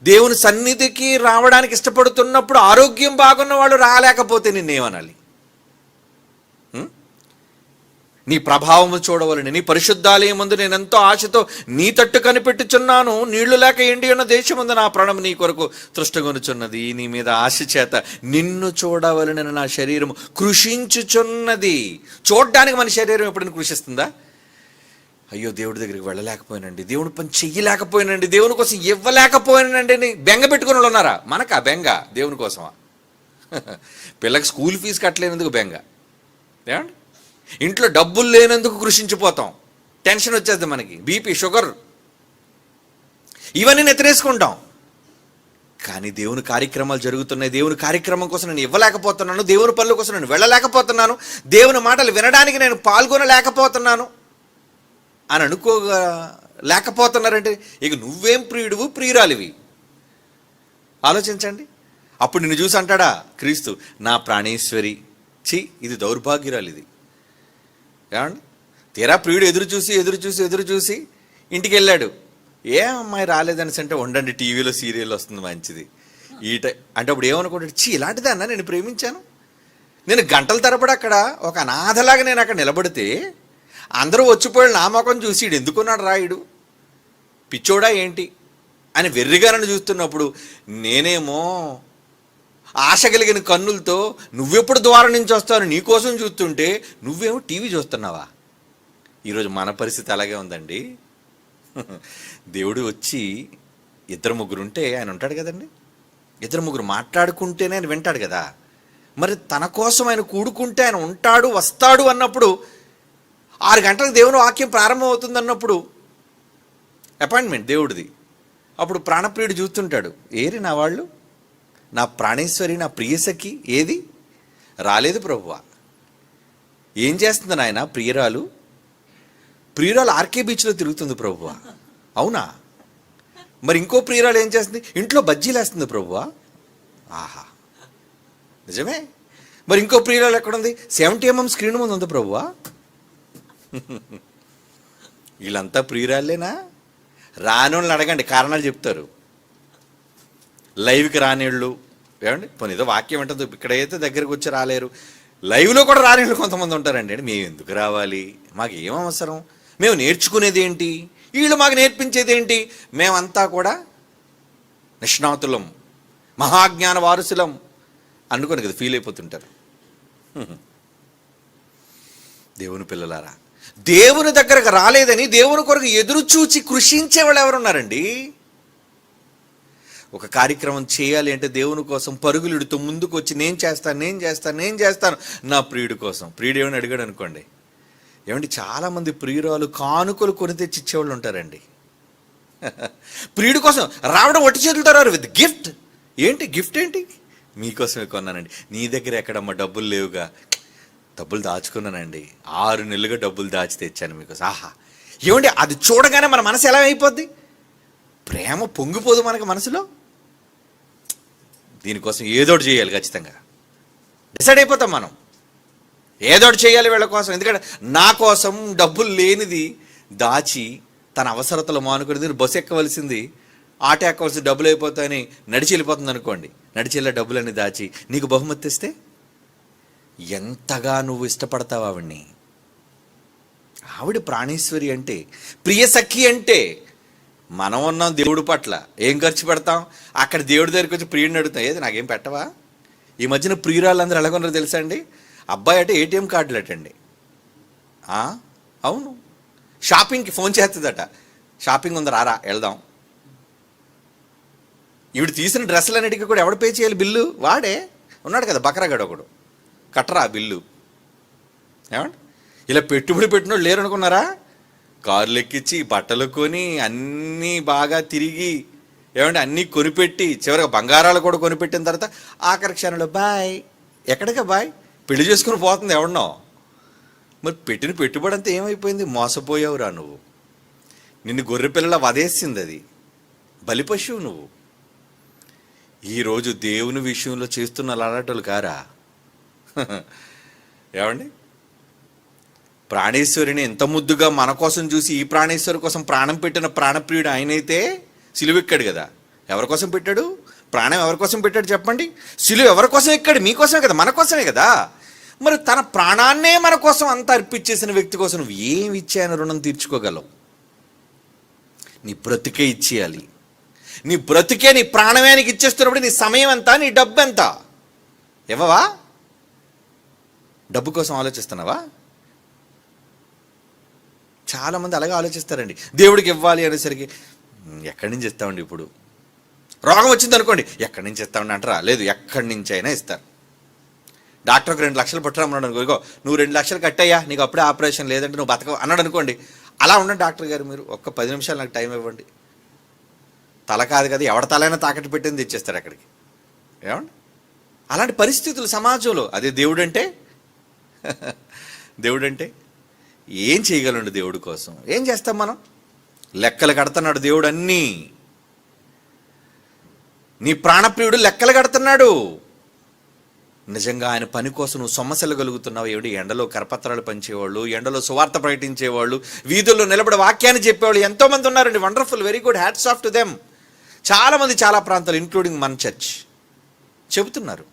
దేవుని సన్నిధికి రావడానికి ఇష్టపడుతున్నప్పుడు ఆరోగ్యం బాగున్న వాళ్ళు రాలేకపోతే నిన్నేమనాలి? నీ ప్రభావము చూడవలని, నీ పరిశుద్ధాలయం ముందు నేనెంతో ఆశతో నీ తట్టు కనిపెట్టుచున్నాను, నీళ్లు లేక ఎండి ఉన్న దేశముందు నా ప్రాణం నీ కొరకు తృష్ణగొనుచున్నది, నీ మీద ఆశ చేత నిన్ను చూడవలని నా శరీరం కృషించుచున్నది. చూడడానికి మన శరీరం ఎప్పుడైనా కృషిస్తుందా? అయ్యో దేవుడి దగ్గరికి వెళ్ళలేకపోయానండి, దేవుని పని చెయ్యలేకపోయానండి, దేవుని కోసం ఇవ్వలేకపోయానండి అని బెంగ పెట్టుకుని వాళ్ళు ఉన్నారా? మనకా బెంగ? దేవుని కోసమా? పిల్లకి స్కూల్ ఫీజు కట్టలేనందుకు బెంగ. ఏమండి ఇంట్లో డబ్బులు లేనందుకు కృషించిపోతాం, టెన్షన్ వచ్చేది మనకి, బీపీ, షుగర్, ఇవన్నీ నెత్తరేసుకుంటాం. కానీ దేవుని కార్యక్రమాలు జరుగుతున్నాయి, దేవుని కార్యక్రమం కోసం నేను ఇవ్వలేకపోతున్నాను, దేవుని పనుల కోసం నేను వెళ్ళలేకపోతున్నాను, దేవుని మాటలు వినడానికి నేను పాల్గొనలేకపోతున్నాను అని లేకపోతున్నారంటే ఇక నువ్వేం ప్రియుడువు, ప్రియురాలివి? ఆలోచించండి. అప్పుడు నిన్ను చూసి అంటాడా క్రీస్తు, నా ప్రాణేశ్వరి, ఇది దౌర్భాగ్యురాలు ఇది. ఏమండి తీరా ప్రియుడు ఎదురు చూసి ఇంటికి వెళ్ళాడు. ఏ అమ్మాయి రాలేదనేసి అంటే, ఉండండి టీవీలో సీరియల్ వస్తుంది మంచిది అంటే అప్పుడు ఏమనుకుంటాడు, ఇలాంటిదే అన్న నేను ప్రేమించాను. నేను గంటల తరబడి అక్కడ ఒక అనాథలాగా నేను అక్కడ నిలబడితే అందరూ వచ్చిపోయాడు, నా ముఖం చూసి ఇడు ఎందుకున్నాడు రాయుడు, పిచ్చోడా ఏంటి అని వెర్రిగా నన్ను చూస్తున్నప్పుడు నేనేమో ఆశ కలిగిన కన్నులతో నువ్వెప్పుడు ద్వారం నుంచి వస్తావు నీ కోసం చూస్తుంటే నువ్వేమో టీవీ చూస్తున్నావా? ఈరోజు మన పరిస్థితి అలాగే ఉందండి. దేవుడు వచ్చి 2-3 ఉంటే ఆయన ఉంటాడు కదండి. 2-3 మాట్లాడుకుంటేనే ఆయన వింటాడు కదా. మరి తన కోసం ఆయన కూడుకుంటే ఆయన ఉంటాడు వస్తాడు అన్నప్పుడు 6 గంటలకు దేవుని వాక్యం ప్రారంభం అవుతుంది అన్నప్పుడు అపాయింట్మెంట్ దేవుడిది. అప్పుడు ప్రాణప్రియుడు చూస్తుంటాడు, ఏరి నా వాళ్ళు, నా ప్రాణేశ్వరి, నా ప్రియసఖి ఏది? రాలేదు ప్రభువా. ఏం చేస్తుంది నాయన ప్రియురాలు? ప్రియురాలు ఆర్కే బీచ్లో తిరుగుతుంది ప్రభువా. అవునా? మరి ఇంకో ప్రియురాలు ఏం చేస్తుంది? ఇంట్లో బజ్జీలు వేస్తుంది ప్రభువా. ఆహా, నిజమే. మరి ఇంకో ప్రియురాలు ఎక్కడుంది? 70mm స్క్రీన్ ముందు ఉంది ప్రభువా. వీళ్ళంతా ప్రియురాలేనా? రానోళ్ళని అడగండి, కారణాలు చెప్తారు. లైవ్కి రానిళ్ళు ఏమండి, పోనీ ఏదో వాక్యం ఉంటుంది, ఇక్కడైతే దగ్గరకు వచ్చి రాలేరు, లైవ్లో కూడా రానిళ్ళు కొంతమంది ఉంటారండి. అంటే మేము ఎందుకు రావాలి? మాకు ఏం అవసరం? మేము నేర్చుకునేది ఏంటి? వీళ్ళు మాకు నేర్పించేది ఏంటి? మేమంతా కూడా నిష్ణాతులం, మహాజ్ఞాన వారసులం అనుకోని కదా ఫీల్ అయిపోతుంటారు. దేవుని పిల్లలారా, దేవుని దగ్గరకు రాలేదని దేవుని కొరకు ఎదురు చూచి కృషించే వాళ్ళు ఎవరున్నారండి? ఒక కార్యక్రమం చేయాలి అంటే దేవుని కోసం పరుగులుడుతూ ముందుకు వచ్చి నేను చేస్తాను నా ప్రియుడి కోసం. ప్రియుడు ఏమని అడిగాడు అనుకోండి, ఏమండి చాలామంది ప్రియురాలు కానుకలు కొని తెచ్చి ఇచ్చేవాళ్ళు ఉంటారండి. ప్రియుడి కోసం రావడం ఒట్టి చేతులతో రారు, విత్ గిఫ్ట్. ఏంటి గిఫ్ట్? ఏంటి? మీకోసమే కొన్నానండి. నీ దగ్గర ఎక్కడమ్మా డబ్బులు లేవుగా? డబ్బులు దాచుకున్నానండి, 6 నెలలుగా డబ్బులు దాచి తెచ్చాను మీకోసం. ఆహా, ఏమండి అది చూడగానే మన మనసు ఎలా అయిపోద్ది? ప్రేమ పొంగిపోదు మనకు మనసులో. దీనికోసం ఏదోటి చేయాలి, ఖచ్చితంగా డిసైడ్ అయిపోతాం మనం. ఏదోటి చేయాలి వీళ్ళ కోసం. ఎందుకంటే నా కోసం డబ్బులు లేనిది దాచి తన అవసరతలు మానుకుని బస్సు ఎక్కవలసింది ఆటో ఎక్కవలసి డబ్బులు అయిపోతాయని నడిచి వెళ్ళిపోతుంది అనుకోండి. నడిచి వెళ్ళే డబ్బులన్నీ దాచి నీకు బహుమతి ఇస్తే ఎంతగా నువ్వు ఇష్టపడతావు ఆవిడ్ని. ఆవిడ ప్రాణేశ్వరి అంటే, ప్రియసఖి అంటే. మనం ఉన్నాం దేవుడి పట్ల, ఏం ఖర్చు పెడతాం? అక్కడ దేవుడి దగ్గరికి వచ్చి ప్రియుడిని అడుగుతాం, ఏది నాకేం పెట్టవా? ఈ మధ్యన ప్రియురాళ్ళందరూ ఎలాగొన్నారో తెలుసా అండి? అబ్బాయి అంటే ఏటీఎం కార్డులు అటండి. అవును, షాపింగ్కి ఫోన్ చేస్తుందట, షాపింగ్ ఉంది రారా వెళ్దాం. ఈవిడ తీసిన డ్రెస్సులన్నిటికీ కూడా ఎవడు పే చేయాలి బిల్లు? వాడే ఉన్నాడు కదా బకరాగాడు ఒకడు, కట్టరా బిల్లు. ఏమండి ఇలా పెట్టుబడి పెట్టినోడు లేరు అనుకున్నారా? కార్లు ఎక్కించి బట్టలు కొని అన్నీ బాగా తిరిగి ఏమంటే అన్నీ కొనిపెట్టి చివరిగా బంగారాలు కూడా కొనిపెట్టిన తర్వాత ఆఖరి క్షణంలో బాయ్. ఎక్కడికా బాయ్? పెళ్లి చేసుకుని పోతుంది ఎవడనో. మరి పెట్టిన పెట్టుబడి అంతా ఏమైపోయింది? మోసపోయావురా నువ్వు. నిన్ను గొర్రె పిల్లల వదేసింది అది, బలిపశువు నువ్వు. ఈరోజు దేవుని విషయంలో చేస్తున్న అలాంటి కారా? ఏమండి, ప్రాణేశ్వరిని ఎంత ముద్దుగా మన కోసం చూసి ఈ ప్రాణేశ్వరి కోసం ప్రాణం పెట్టిన ప్రాణప్రియుడు ఆయనైతే సిలువెక్కాడు కదా. ఎవరి కోసం పెట్టాడు? ప్రాణం ఎవరి కోసం పెట్టాడు చెప్పండి? సిలువ ఎవరి కోసం ఎక్కాడు? మీకోసమే కదా, మన కోసమే కదా. మరి తన ప్రాణాన్నే మన కోసం అంతా అర్పించేసిన వ్యక్తి కోసం నువ్వు ఏమి ఇచ్చాయని రుణం తీర్చుకోగలవు? నీ బ్రతికే ఇచ్చేయాలి. నీ బ్రతికే నీ ప్రాణమే నీకు ఇచ్చేస్తున్నప్పుడు నీ సమయం ఎంత, నీ డబ్బు ఎంత? ఇవ్వవా? డబ్బు కోసం ఆలోచిస్తున్నావా? చాలామంది అలాగే ఆలోచిస్తారండి. దేవుడికి ఇవ్వాలి అనేసరికి ఎక్కడి నుంచి ఇస్తామండి? ఇప్పుడు రోగం వచ్చింది అనుకోండి, ఎక్కడి నుంచి ఇస్తామండి అంటారా? లేదు, ఎక్కడి నుంచి అయినా ఇస్తారు. డాక్టర్కి 2 లక్షలు పట్టురామన్నాడు అనుకో, నువ్వు 2 లక్షలు కట్టయ్యా, నీకు అప్పుడే ఆపరేషన్, లేదంటే నువ్వు బతక అన్నాడు అనుకోండి. అలా ఉండండి డాక్టర్ గారు, మీరు ఒక్క 10 నిమిషాలు నాకు టైం ఇవ్వండి. తల కాదు కదా, ఎవడ తలైనా తాకట్టు పెట్టింది తెచ్చేస్తారు అక్కడికి. ఏమండి, అలాంటి పరిస్థితులు సమాజంలో. అదే దేవుడంటే దేవుడంటే ఏం చేయగలండి? దేవుడి కోసం ఏం చేస్తాం మనం? లెక్కలు కడుతున్నాడు దేవుడు అన్నీ. నీ ప్రాణప్రియుడు లెక్కలు కడుతున్నాడు. నిజంగా ఆయన పని కోసం నువ్వు సొమ్మసెల్లగలుగుతున్నావు. ఏమిటి? ఎండలో కరపత్రాలు పంచేవాళ్ళు, ఎండలో సువార్త ప్రకటించేవాళ్ళు, వీధుల్లో నిలబడి వాక్యాన్ని చెప్పేవాళ్ళు ఎంతోమంది ఉన్నారండి. Wonderful, very good, hats off to them. చాలామంది చాలా ప్రాంతాలు ఇంక్లూడింగ్ మన చర్చ్ చెబుతున్నారు.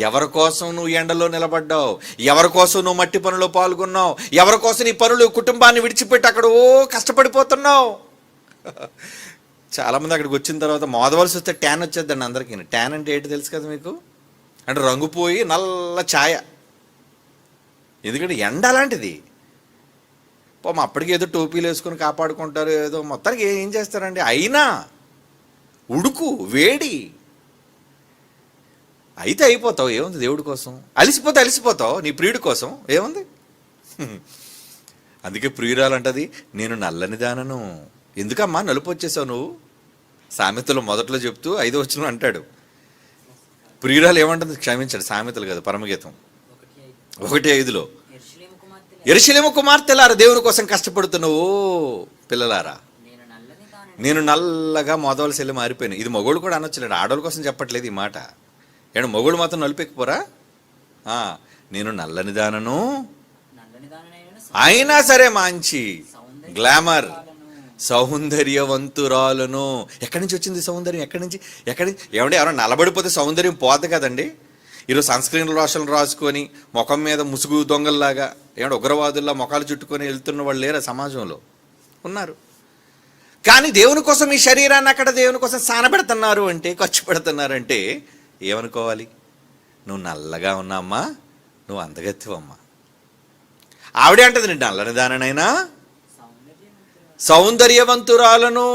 ఎవరి కోసం నువ్వు ఎండలో నిలబడ్డావు? ఎవరి కోసం నువ్వు మట్టి పనుల్లో పాల్గొన్నావు? ఎవరి కోసం నీ పనులు కుటుంబాన్ని విడిచిపెట్టి అక్కడ కష్టపడిపోతున్నావు? చాలామంది అక్కడికి వచ్చిన తర్వాత మోదవలసి వస్తే ట్యాన్ వచ్చేద్దండి అందరికీ. ట్యాన్ అంటే ఏంటి తెలుసు కదా మీకు? అంటే రంగు పోయి నల్ల ఛాయ. ఎందుకంటే ఎండ అలాంటిది. పాపం అప్పటికి ఏదో టోపీలు వేసుకొని కాపాడుకుంటారు, ఏదో మొత్తానికి ఏం చేస్తారండి. అయినా ఉడుకు వేడి అయితే అయిపోతావు, ఏముంది దేవుడి కోసం. అలిసిపోతావు నీ ప్రియుడి కోసం, ఏముంది. అందుకే ప్రియురాలంటది, నేను నల్లని దానను. ఎందుకమ్మా నలుపు వచ్చేసావు నువ్వు? సామెతలు మొదట్లో చెప్తూ 5వ వచనం అంటాడు. ప్రియురాలు ఏమంటుంది? క్షమించాడు, సామెతలు కదా, పరమగీతం 1:5లో, యెరూషలేము కుమార్తెలారా దేవుని కోసం కష్టపడుతున్నావు పిల్లలారా, నేను నల్లగా మోదవలసి వెళ్ళి మారిపోయాను. ఇది మగోళ్ళు కూడా అనొచ్చులేడు, ఆడవాళ్ళ కోసం చెప్పట్లేదు ఈ మాట. ఏడు మగోళ్ళు మాత్రం నలుపెక్కిపోరా? నేను నల్లని దానను, అయినా సరే మంచి గ్లామర్ సౌందర్యవంతురాలను. ఎక్కడి నుంచి వచ్చింది సౌందర్యం? ఎక్కడి నుంచి ఏమంటే ఎవరైనా నలబడిపోతే సౌందర్యం పోద్ది కదండి. ఈరోజు సన్ స్క్రీన్ లోషన్లు రాసుకొని ముఖం మీద ముసుగు దొంగల్లాగా ఏమంటే ఉగ్రవాదుల్లా ముఖాలు చుట్టుకొని వెళ్తున్న వాళ్ళు లేరా? సమాజంలో ఉన్నారు. కానీ దేవుని కోసం ఈ శరీరాన్ని అక్కడ దేవుని కోసం సానబెడుతున్నారు అంటే, ఖర్చు పెడుతున్నారంటే ఏమనుకోవాలి? నువ్వు నల్లగా ఉన్నామ్మా, నువ్వు అందగత్తివమ్మా. ఆవిడే అంటది, నేను నల్లని దాననైనా సౌందర్యవంతురాలను,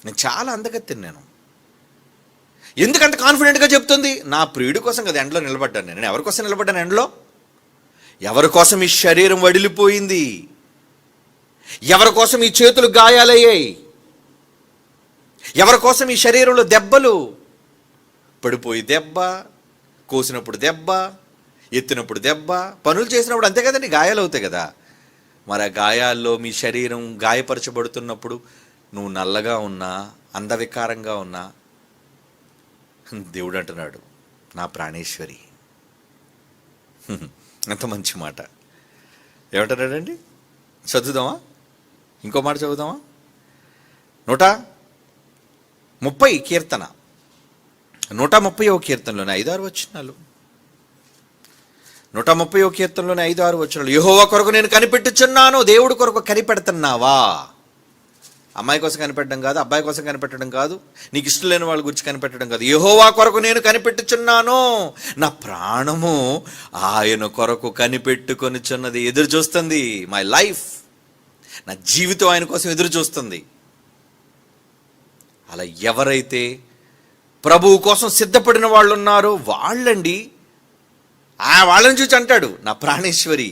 నేను చాలా అందగత్తిని. నేను ఎందుకంత కాన్ఫిడెంట్గా చెప్తుంది? నా ప్రియుడి కోసం కదా ఎండలో నిలబడ్డాను. నేను ఎవరి కోసం నిలబడ్డాను ఎండలో? ఎవరి కోసం ఈ శరీరం వడిలిపోయింది? ఎవరి కోసం ఈ చేతులు గాయాలయ్యాయి? ఎవరి కోసం ఈ శరీరంలో దెబ్బలు? పడిపోయి దెబ్బ, కోసినప్పుడు దెబ్బ, ఎత్తినప్పుడు దెబ్బ, పనులు చేసినప్పుడు అంతే కదండి, గాయాలు అవుతాయి కదా. మరి ఆ గాయాల్లో మీ శరీరం గాయపరచబడుతున్నప్పుడు నువ్వు నల్లగా ఉన్నా, అందవికారంగా ఉన్నా, దేవుడు అంటున్నాడు, నా ప్రాణేశ్వరి. ఎంత మంచి మాట. ఏమంటున్నాడండి? చదువుదామా? ఇంకో మాట చదువుదామా? 130 కీర్తన 130వ కీర్తనలోని 5-6 వచనాలు. 130వ కీర్తనలోని 5-6 వచనాలు. యెహోవా కొరకు నేను కనిపెట్టుచున్నాను. దేవుడి కొరకు కనిపెడుతున్నావా? అమ్మాయి కోసం కనిపెట్టడం కాదు, అబ్బాయి కోసం కనిపెట్టడం కాదు, నీకు ఇష్టం లేని వాళ్ళ గురించి కనిపెట్టడం కాదు. యెహోవా కొరకు నేను కనిపెట్టుచున్నాను, నా ప్రాణము ఆయన కొరకు కనిపెట్టుకొనిచున్నది. ఎదురు చూస్తుంది. మై లైఫ్, నా జీవితం ఆయన కోసం ఎదురు చూస్తుంది. అలా ఎవరైతే ప్రభువు కోసం సిద్ధపడిన వాళ్ళు ఉన్నారో వాళ్ళండి, వాళ్ళని చూసి అంటాడు, నా ప్రాణేశ్వరి.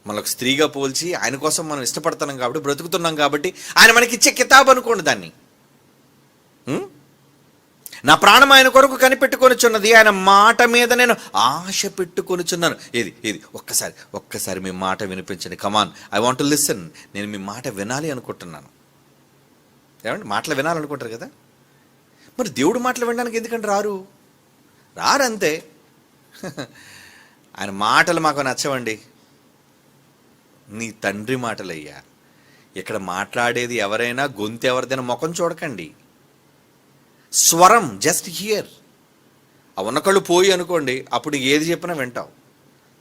మనకు స్త్రీగా పోల్చి ఆయన కోసం మనం ఇష్టపడుతున్నాం కాబట్టి, బ్రతుకుతున్నాం కాబట్టి ఆయన మనకి ఇచ్చే కితాబ్ అనుకోండి దాన్ని. నా ప్రాణం ఆయన కొరకు కనిపెట్టుకొనిచున్నది, ఆయన మాట మీద నేను ఆశ పెట్టుకొనిచున్నాను. ఏది ఒక్కసారి మీ మాట వినిపించండి. కమాన్, ఐ వాంట్ టు లిసన్. నేను మీ మాట వినాలి అనుకుంటున్నాను. ఏమండి, మాటలు వినాలనుకుంటారు కదా. మరి దేవుడు మాటలు వినడానికి ఎందుకంటే రారంతే. ఆయన మాటలు మాకు నచ్చవండి. నీ తండ్రి మాటలయ్యా. ఇక్కడ మాట్లాడేది ఎవరైనా గొంతు ఎవరిదైనా ముఖం చూడకండి, స్వరం జస్ట్ హియర్. ఆ ఉన్న కళ్ళు పోయి అనుకోండి, అప్పుడు ఏది చెప్పినా వింటావు.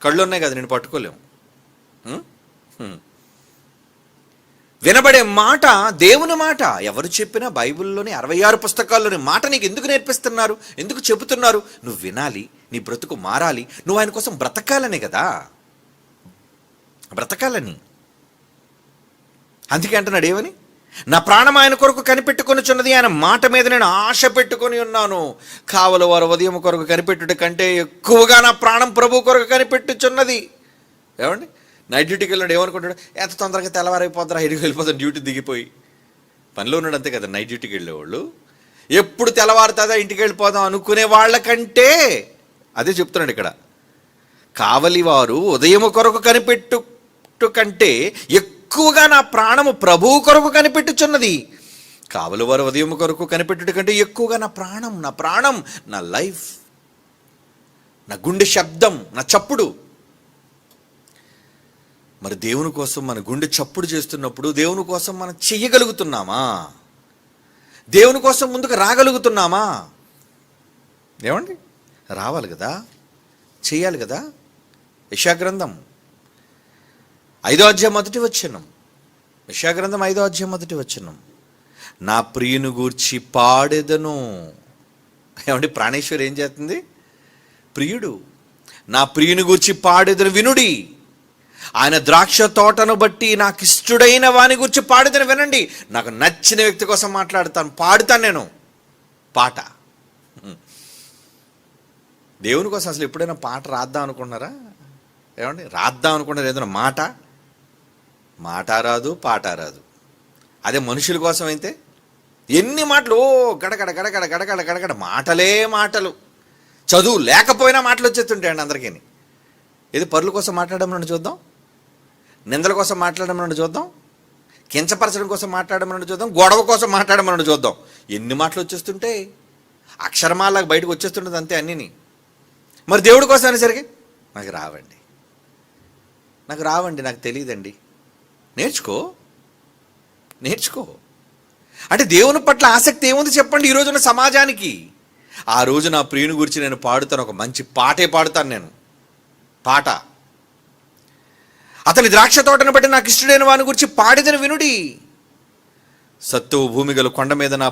కళ్ళు ఉన్నాయి కదా, నేను పట్టుకోలేము. వినబడే మాట దేవుని మాట. ఎవరు చెప్పినా బైబిల్లోని 66 పుస్తకాల్లోని మాట నీకు ఎందుకు నేర్పిస్తున్నారు, ఎందుకు చెబుతున్నారు? నువ్వు వినాలి, నీ బ్రతుకు మారాలి, నువ్వు ఆయన కోసం బ్రతకాలని కదా, బ్రతకాలని. అందుకే అంటున్నాడు ఏమని? నా ప్రాణం ఆయన కొరకు కనిపెట్టుకొనిచున్నది, ఆయన మాట మీద నేను ఆశ పెట్టుకొని ఉన్నాను. కావలి వారు ఉదయం కొరకు కనిపెట్టుట కంటే ఎక్కువగా నా ప్రాణం ప్రభు కొరకు కనిపెట్టుచున్నది. ఏమండి, నైట్ డ్యూటీకి వెళ్ళాడు, ఏమనుకుంటాడు? ఎంత తొందరగా తెల్లవారైపోతారా, ఇరుగు వెళ్ళిపోతాను, డ్యూటీ దిగిపోయి. పనిలో ఉన్నాడు అంతే కదా. నైట్ డ్యూటీకి వెళ్ళేవాళ్ళు ఎప్పుడు తెల్లవారుతుందా ఇంటికి వెళ్ళిపోదాం అనుకునే వాళ్ళకంటే అదే చెప్తున్నాడు ఇక్కడ. కావలి వారు ఉదయం కొరకు కనిపెట్టు కంటే ఎక్కువగా నా ప్రాణము ప్రభువు కొరకు కనిపెట్టుచున్నది. కావలి వారు ఉదయం కొరకు కనిపెట్టుట కంటే ఎక్కువగా నా ప్రాణం, నా లైఫ్, నా గుండె శబ్దం, నా చప్పుడు. మరి దేవుని కోసం మన గుండె చప్పుడు చేస్తున్నప్పుడు దేవుని కోసం మనం చెయ్యగలుగుతున్నామా? దేవుని కోసం ముందుకు రాగలుగుతున్నామా? ఏమండి, రావాలి కదా, చెయ్యాలి కదా. యెషయా గ్రంథం 5వ అధ్యాయం 1వ వచనం, యెషయా గ్రంథం 5వ అధ్యాయం 1వ వచనం, నా ప్రియుని గూర్చి పాడెదను. ఏమంటే ప్రాణేశ్వరి ఏం చేస్తుంది? ప్రియుడు. నా ప్రియుని గూర్చి పాడెదను వినుడి, ఆయన ద్రాక్ష తోటను బట్టి నాకు ఇష్టడైన వాని గురించి పాడేదని వినండి. నాకు నచ్చిన వ్యక్తి కోసం మాట్లాడతాను, పాడుతాను నేను పాట. దేవుని కోసం అసలు ఎప్పుడైనా పాట రాద్దాం అనుకున్నారా? ఏమండి, రాద్దాం అనుకున్నారు ఏదైనా మాట రాదు, పాట రాదు. అదే మనుషుల కోసం అయితే ఎన్ని మాటలు, గడగడ గడగడ గడగడ గడగడ మాటలు, చదువు లేకపోయినా మాటలు వచ్చేస్తుంటాయండి అందరికీ. ఏది పరుల కోసం మాట్లాడమని చూద్దాం, నిందల కోసం మాట్లాడమని చూద్దాం, కించపరచడం కోసం మాట్లాడమని చూద్దాం, గొడవ కోసం మాట్లాడమని చూద్దాం. ఎన్ని మాటలు వచ్చేస్తుంటే అక్షరమాలకు బయటకు వచ్చేస్తుంటుంది అంతే అన్నీని. మరి దేవుడి కోసం అనేసరికి నాకు రావండి, నాకు తెలియదండి. నేర్చుకో. అంటే దేవుని పట్ల ఆసక్తి ఏముంది చెప్పండి ఈరోజున సమాజానికి? ఆ రోజు నా ప్రియుని గురించి నేను పాడుతాను, ఒక మంచి పాటే పాడుతాను నేను. పాట, అతని ద్రాక్ష తోటను బట్టి నాకు ఇష్టడైన వాని గురించి పాడేదని వినుడి. సత్తువు భూమి గల కొండ మీద నా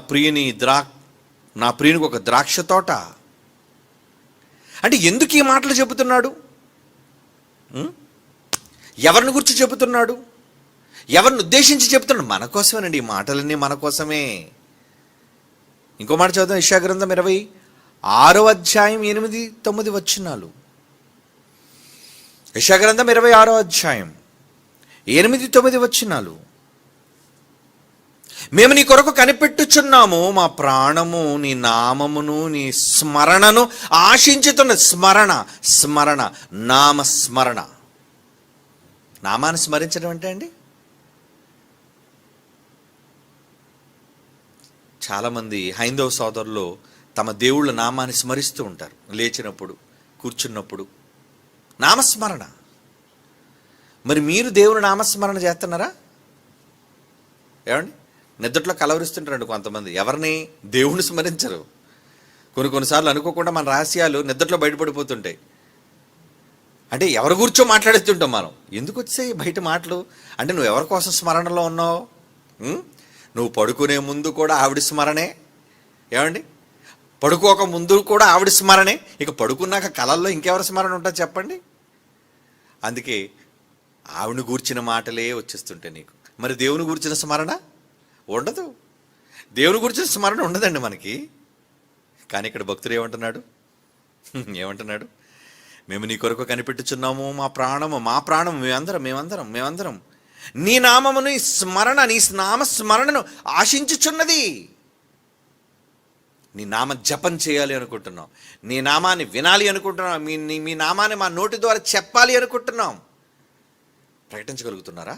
ప్రియునికి ఒక ద్రాక్ష తోట. అంటే ఎందుకు ఈ మాటలు చెబుతున్నాడు? ఎవరిని గురించి చెబుతున్నాడు? ఎవరిని ఉద్దేశించి చెబుతున్నాడు? మన కోసమేనండి, ఈ మాటలన్నీ మన కోసమే. ఇంకో మాట చదువుతాం, యెషయా గ్రంథం 26వ అధ్యాయం 8, 9 వచనాలు. యెషయా గ్రంథం 26వ అధ్యాయం 8, 9 వచనాలు. మేము నీ కొరకు కనిపెట్టుచున్నాము, మా ప్రాణము నీ నామమును నీ స్మరణను ఆశించుతున్న. స్మరణ, నామస్మరణ. నామాన్ని స్మరించడం అంటే అండి, చాలామంది హైందవ సోదరులు తమ దేవుళ్ళ నామాన్ని స్మరిస్తూ ఉంటారు. లేచినప్పుడు, కూర్చున్నప్పుడు నామస్మరణ. మరి మీరు దేవుని నామస్మరణ చేస్తున్నారా? ఏమండి, నిద్రలో కలవరిస్తుంటారండి కొంతమంది. ఎవరిని? దేవుని స్మరించరు. కొన్నిసార్లు అనుకోకుండా మన రహస్యాలు నిద్రలో బయటపడిపోతుంటాయి. అంటే ఎవరి గురించో మాట్లాడుతుంటాం మనం. ఎందుకు వచ్చాయి బయట మాటలు? అంటే నువ్వు ఎవరి కోసం స్మరణలో ఉన్నావు? నువ్వు పడుకునే ముందు కూడా ఆవిడ స్మరణే. ఏమండి, పడుకోక ముందు కూడా ఆవిడ స్మరణే. ఇక పడుకున్నాక కలల్లో ఇంకెవరి స్మరణ ఉంటుంది చెప్పండి? అందుకే ఆవిడని గూర్చిన మాటలే వచ్చేస్తుంటాయి నీకు. మరి దేవుని గూర్చిన స్మరణ ఉండదు. దేవుని గురించిన స్మరణ ఉండదండి మనకి. కానీ ఇక్కడ భక్తుడు ఏమంటున్నాడు? మేము నీ కొరకు కనిపెట్టుచున్నాము, మా ప్రాణము మేమందరం నీ నామమును నీ నామస్మరణను ఆశించుచున్నది. నీ నామ జపం చేయాలి అనుకుంటున్నాం, నీ నామాన్ని వినాలి అనుకుంటున్నాం, మీ నామాన్ని మా నోటి ద్వారా చెప్పాలి అనుకుంటున్నాం. ప్రకటించగలుగుతున్నారా?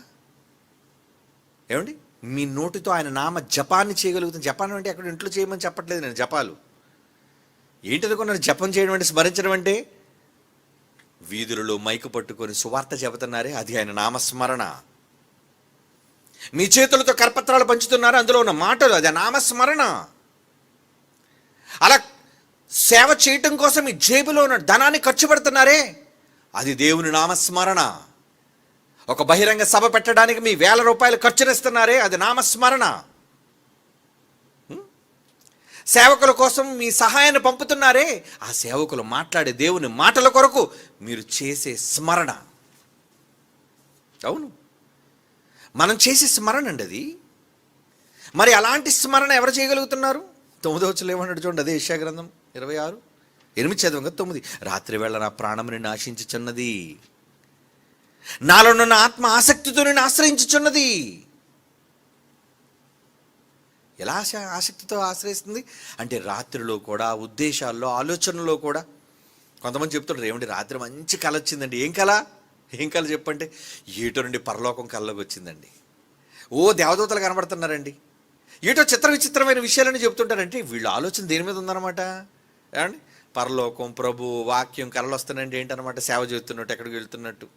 ఏమండి, మీ నోటితో ఆయన నామ జపాన్ని చేయగలుగుతాం. జపాన్ అంటే అక్కడ ఇంట్లో చేయమని చెప్పట్లేదు నేను. జపాలు ఏంటనుకున్నారు? జపం చేయడం అంటే, స్మరించడం అంటే వీధులలో మైకు పట్టుకొని సువార్త చెబుతున్నారే, అది ఆయన నామస్మరణ. మీ చేతులతో కరపత్రాలు పంచుతున్నారు, అందులో ఉన్న మాటలు, అది నామస్మరణ. అలా సేవ చేయటం కోసం మీ జేబులో ఉన్న ధనాన్ని ఖర్చు పెడుతున్నారే, అది దేవుని నామస్మరణ. ఒక బహిరంగ సభ పెట్టడానికి మీ వేల రూపాయలు ఖర్చునిస్తున్నారే, అది నామస్మరణ. సేవకుల కోసం మీ సహాయాన్ని పంపుతున్నారే, ఆ సేవకులు మాట్లాడే దేవుని మాటల కొరకు మీరు చేసే స్మరణ. అవును, మనం చేసే స్మరణ అండి అది. మరి అలాంటి స్మరణ ఎవరు చేయగలుగుతున్నారు? 9వ వచనంలో ఏమన్నాడు చూడండి, అదే యెషయా గ్రంథం 26:8 చదవంగా. 9, రాత్రి వేళ నా ప్రాణము నిన్ను ఆశించుచున్నది, నాలో ఉన్న ఆత్మ ఆసక్తితో నిన్ను ఆశ్రయించుచున్నది. ఎలా ఆసక్తితో ఆశ్రయిస్తుంది అంటే, రాత్రిలో కూడా, ఉద్దేశాల్లో, ఆలోచనలో కూడా. కొంతమంది చెప్తుంటారు, ఏమండి రాత్రి మంచి కళ వచ్చిందండి. ఏం కళ చెప్పంటే, ఏటో నుండి పరలోకం కళ్ళలోకి వచ్చిందండి. దేవదూతలు కనబడుతున్నారండి. ఏటో విచిత్రమైన విషయాలని చెప్తుంటారంటే, వీళ్ళ ఆలోచన దేని మీద ఉందన్నమాట. ఏమండి, పరలోకం, ప్రభు, వాక్యం, కళలు వస్తానండి ఏంటన్నమాట. సేవ చేస్తున్నట్టు, ఎక్కడికి వెళ్తున్నట్టు.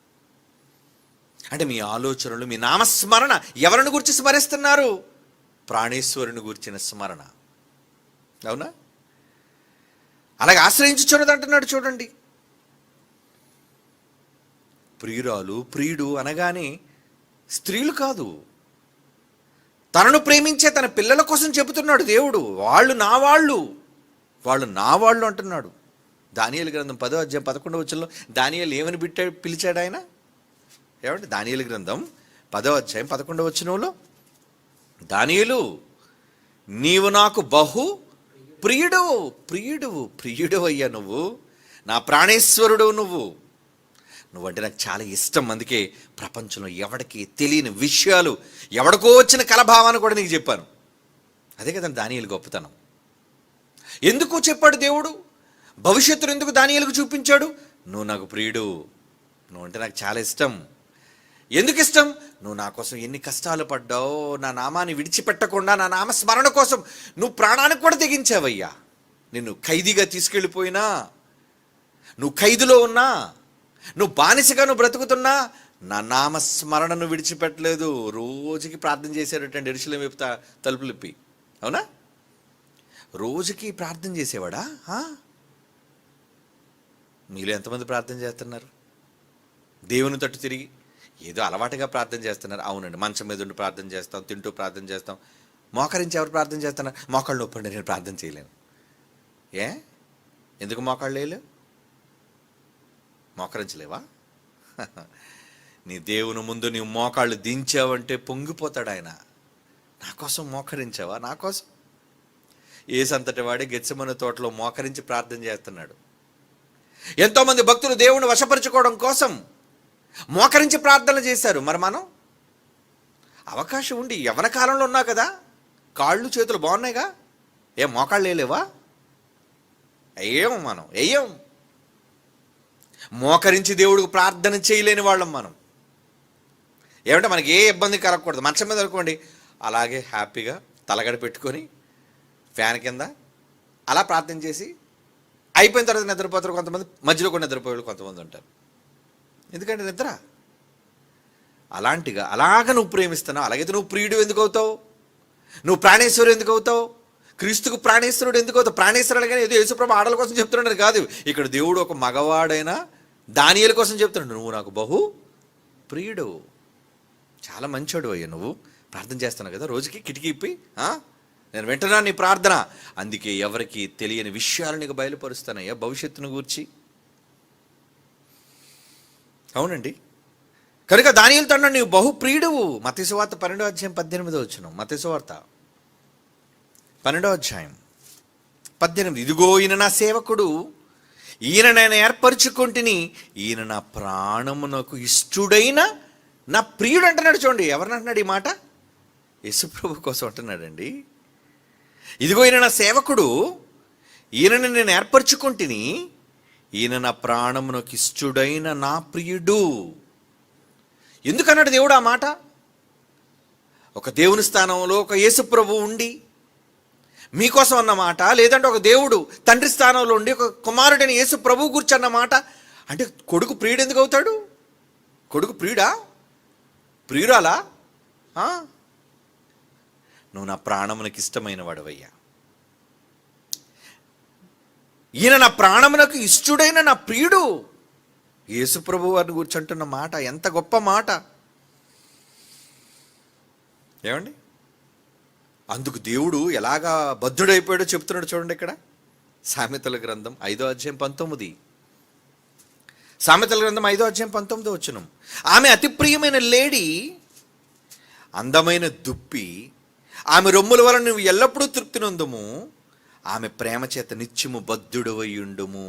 అంటే మీ ఆలోచనలు, మీ నామస్మరణ ఎవరిని గురించి స్మరిస్తున్నారు? ప్రాణేశ్వరుని గురించిన స్మరణ. అవునా? అలాగే ఆశ్రయించుచున్నది అంటున్నాడు చూడండి. ప్రియురాలు, ప్రియుడు అనగానే స్త్రీలు కాదు, తనను ప్రేమించే తన పిల్లల కోసం చెబుతున్నాడు దేవుడు. వాళ్ళు నా వాళ్ళు, వాళ్ళు నా వాళ్ళు అంటున్నాడు. దానియేలు గ్రంథం 10వ అధ్యాయం 11వ వచనంలో దానియేలు ఏమని పిలిచాడు ఆయన? ఏమంటే దానియేలు గ్రంథం 10వ అధ్యాయం 11వ వచనంలో, దానియేలు నీవు నాకు బహు ప్రియుడవు, ప్రియుడవు, ప్రియుడవు అయ్యా, నువ్వు నా ప్రాణేశ్వరుడు, నువ్వంటే నాకు చాలా ఇష్టం. అందుకే ప్రపంచంలో ఎవడికి తెలియని విషయాలు, ఎవడికో వచ్చిన కలభావాన్ని కూడా నీకు చెప్పాను. అదే కదా దానియేలు గొప్పతనం. ఎందుకు చెప్పాడు దేవుడు? భవిష్యత్తును ఎందుకు దానియేలుకు చూపించాడు? నువ్వు నాకు ప్రియుడు, నువ్వు అంటే నాకు చాలా ఇష్టం. ఎందుకు ఇష్టం? నువ్వు నా కోసం ఎన్ని కష్టాలు పడ్డావు, నా నామాన్ని విడిచిపెట్టకుండా నా నామ స్మరణ కోసం నువ్వు ప్రాణానికి కూడా తెగించావయ్యా. నిన్ను ఖైదీగా తీసుకెళ్ళిపోయినా, నువ్వు ఖైదులో ఉన్నా, నువ్వు బానిసగా నువ్వు బ్రతుకుతున్నా, నా నామస్మరణను విడిచిపెట్టలేదు. రోజుకి ప్రార్థన చేసేటండి యెరూషలేము వైపు తలుపులు ఇప్పి. అవునా? రోజుకి ప్రార్థన చేసేవాడా? మీలో ఎంతమంది ప్రార్థన చేస్తున్నారు? దేవుని తట్టు తిరిగి ఏదో అలవాటుగా ప్రార్థన చేస్తున్నారు. అవునండి, మంచం మీద ఉండి ప్రార్థన చేస్తాం, తింటూ ప్రార్థన చేస్తాం. మోకరించి ఎవరు ప్రార్థన చేస్తున్నారు? మోకాళ్ళు నొప్పండి, నేను ప్రార్థన చేయలేను. ఎందుకు మోకాళ్ళు లేవు? మోకరించలేవా? నీ దేవుని ముందు నీవు మోకాళ్ళు దించావంటే పొంగిపోతాడు ఆయన. నా కోసం మోకరించావా? నా కోసం. యేసంతటి వాడే గెత్సెమనే తోటలో మోకరించి ప్రార్థన చేస్తున్నాడు. ఎంతోమంది భక్తులు దేవుని వశపరుచుకోవడం కోసం మోకరించి ప్రార్థనలు చేశారు. మరి మనం అవకాశం ఉండి యవ్వన కాలంలో ఉన్నా కదా, కాళ్ళు చేతులు బాగున్నాయిగా, మోకాళ్ళు వేయలేవా? మనం వెయ్యం. మోకరించి దేవుడికి ప్రార్థన చేయలేని వాళ్ళం మనం. ఏమంటే మనకి ఏ ఇబ్బంది కలగకూడదు. మంచం మీద అనుకోండి, అలాగే హ్యాపీగా తలగడ పెట్టుకొని ఫ్యాన్ కింద అలా ప్రార్థన చేసి అయిపోయిన తర్వాత నిద్రపోతారు కొంతమంది, మధ్యలో కూడా నిద్రపోయేవాళ్ళు కొంతమంది ఉంటారు. ఎందుకంటే నిద్ర. అలాగ నువ్వు ప్రేమిస్తున్నావు. అలాగైతే నువ్వు ప్రియుడు ఎందుకు అవుతావు? నువ్వు ప్రాణేశ్వరుడు ఎందుకు అవుతావు? క్రీస్తుకు ప్రాణేశ్వరుడు ఎందుకు అవుతావు? ప్రాణేశ్వరుడు కానీ ఏదో యేసుప్రభు ఆడల కోసం చెప్తున్నాడు కాదు. ఇక్కడ దేవుడు ఒక మగవాడైనా దానియేలు కోసం చెప్తున్నాడు, నువ్వు నాకు బహు ప్రియుడు, చాలా మంచోడు అయ్యా. నువ్వు ప్రార్థన చేస్తున్నావు కదా రోజుకి, కిటికీ ఇప్పి నేను వింటున్నాను నీ ప్రార్థన. అందుకే ఎవరికి తెలియని విషయాలు నీకు బయలుపరుస్తానయ్యా భవిష్యత్తును గూర్చి. అవునండి, కనుక దానియేలుతో అన్నాడు నీవు బహుప్రియుడువు. మత్తయి సువార్త 12వ అధ్యాయం 18వ వచనం. మత్తయి సువార్త 12వ అధ్యాయం 18. ఇదిగో ఈయన నా సేవకుడు, ఈయన నేను ఏర్పరచుకుంటుని, ఈయన నా ప్రాణమునకు ఇష్టుడైన నా ప్రియుడు అంటున్నాడు. చూడండి, ఎవరిని అంటున్నాడు ఈ మాట? యేసుప్రభు కోసం అంటున్నాడండి. ఇదిగో ఈయన నా సేవకుడు, ఈయనని నేను ఏర్పరచుకుంటుని, ఈయన నా ప్రాణమునకు ఇష్టుడైన నా ప్రియుడు. ఎందుకన్నాడు దేవుడు ఆ మాట? ఒక దేవుని స్థానంలో ఒక యేసుప్రభు ఉండి మీకోసం అన్నమాట, లేదంటే ఒక దేవుడు తండ్రి స్థానంలో ఉండి ఒక కుమారుడని యేసు ప్రభు గురించి అన్నమాట. అంటే కొడుకు ప్రియుడు ఎందుకు అవుతాడు? కొడుకు ప్రియుడా? ప్రియురాలా? నువ్వు నా ప్రాణమునకు ఇష్టమైన వాడవయ్యా. ఈయన నా ప్రాణమునకు ఇష్టుడైన నా ప్రియుడు. యేసు ప్రభు వారిని గురించి అంటున్న మాట ఎంత గొప్ప మాట ఏమండి. అందుకు దేవుడు ఎలాగా బద్ధుడైపోయాడో చెప్తున్నాడు చూడండి ఇక్కడ. సామెతల గ్రంథం 5వ అధ్యాయం 19. సామెతల గ్రంథం 5వ అధ్యాయం 19వ వచనం. ఆమె అతి ప్రియమైన లేడీ, అందమైన దుప్పి, ఆమె రొమ్ముల వలన నువ్వు ఎల్లప్పుడూ తృప్తి నొందుము, ఆమె ప్రేమ చేత నిత్యము బద్ధుడవయుండుము.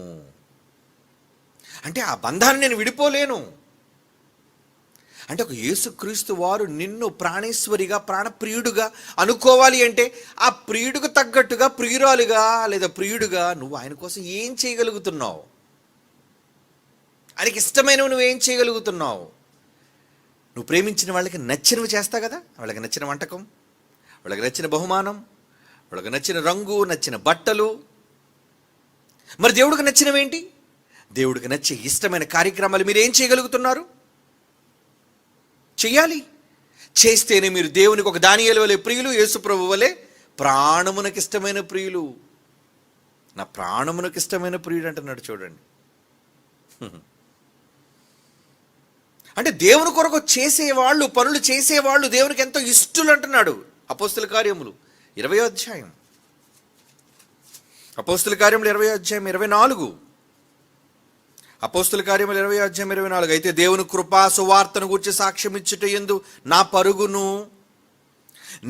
అంటే ఆ బంధాన్ని నేను విడిపోలేను. అంటే ఒక యేసుక్రీస్తు వారు నిన్ను ప్రాణేశ్వరిగా ప్రాణప్రియుడుగా అనుకోవాలి అంటే ఆ ప్రియుడికి తగ్గట్టుగా ప్రియురాలుగా లేదా ప్రియుడుగా నువ్వు ఆయన కోసం ఏం చేయగలుగుతున్నావు? ఆయనకి ఇష్టమైనవి నువ్వేం చేయగలుగుతున్నావు? నువ్వు ప్రేమించిన వాళ్ళకి నచ్చినవి చేస్తావు కదా. వాళ్ళకి నచ్చిన వంటకం, వాళ్ళకి నచ్చిన బహుమానం, వాళ్ళకి నచ్చిన రంగు, నచ్చిన బట్టలు. మరి దేవుడికి నచ్చినవేంటి? దేవుడికి నచ్చే ఇష్టమైన కార్యక్రమాలు మీరు ఏం చేయగలుగుతున్నారు? చెయ్యాలి. చేస్తేనే మీరు దేవునికి ఒక దానియేలు వలె ప్రియులు, యేసు ప్రభు వలె ప్రాణమునకు ఇష్టమైన ప్రియులు. నా ప్రాణమునకు ఇష్టమైన ప్రియుడు అంటున్నాడు చూడండి. అంటే దేవుని కొరకు చేసేవాళ్ళు, పనులు చేసేవాళ్ళు దేవునికి ఎంతో ఇష్టలు అంటున్నాడు అపోస్తుల కార్యములు 20వ అధ్యాయం, అపోస్తుల కార్యములు 20వ అధ్యాయం 24. అపోస్తుల కార్యములు 20వ అధ్యాయం 24. అయితే దేవుని కృపా సువార్తను గూర్చి సాక్ష్యం ఇచ్చుట యందు నా పరుగును,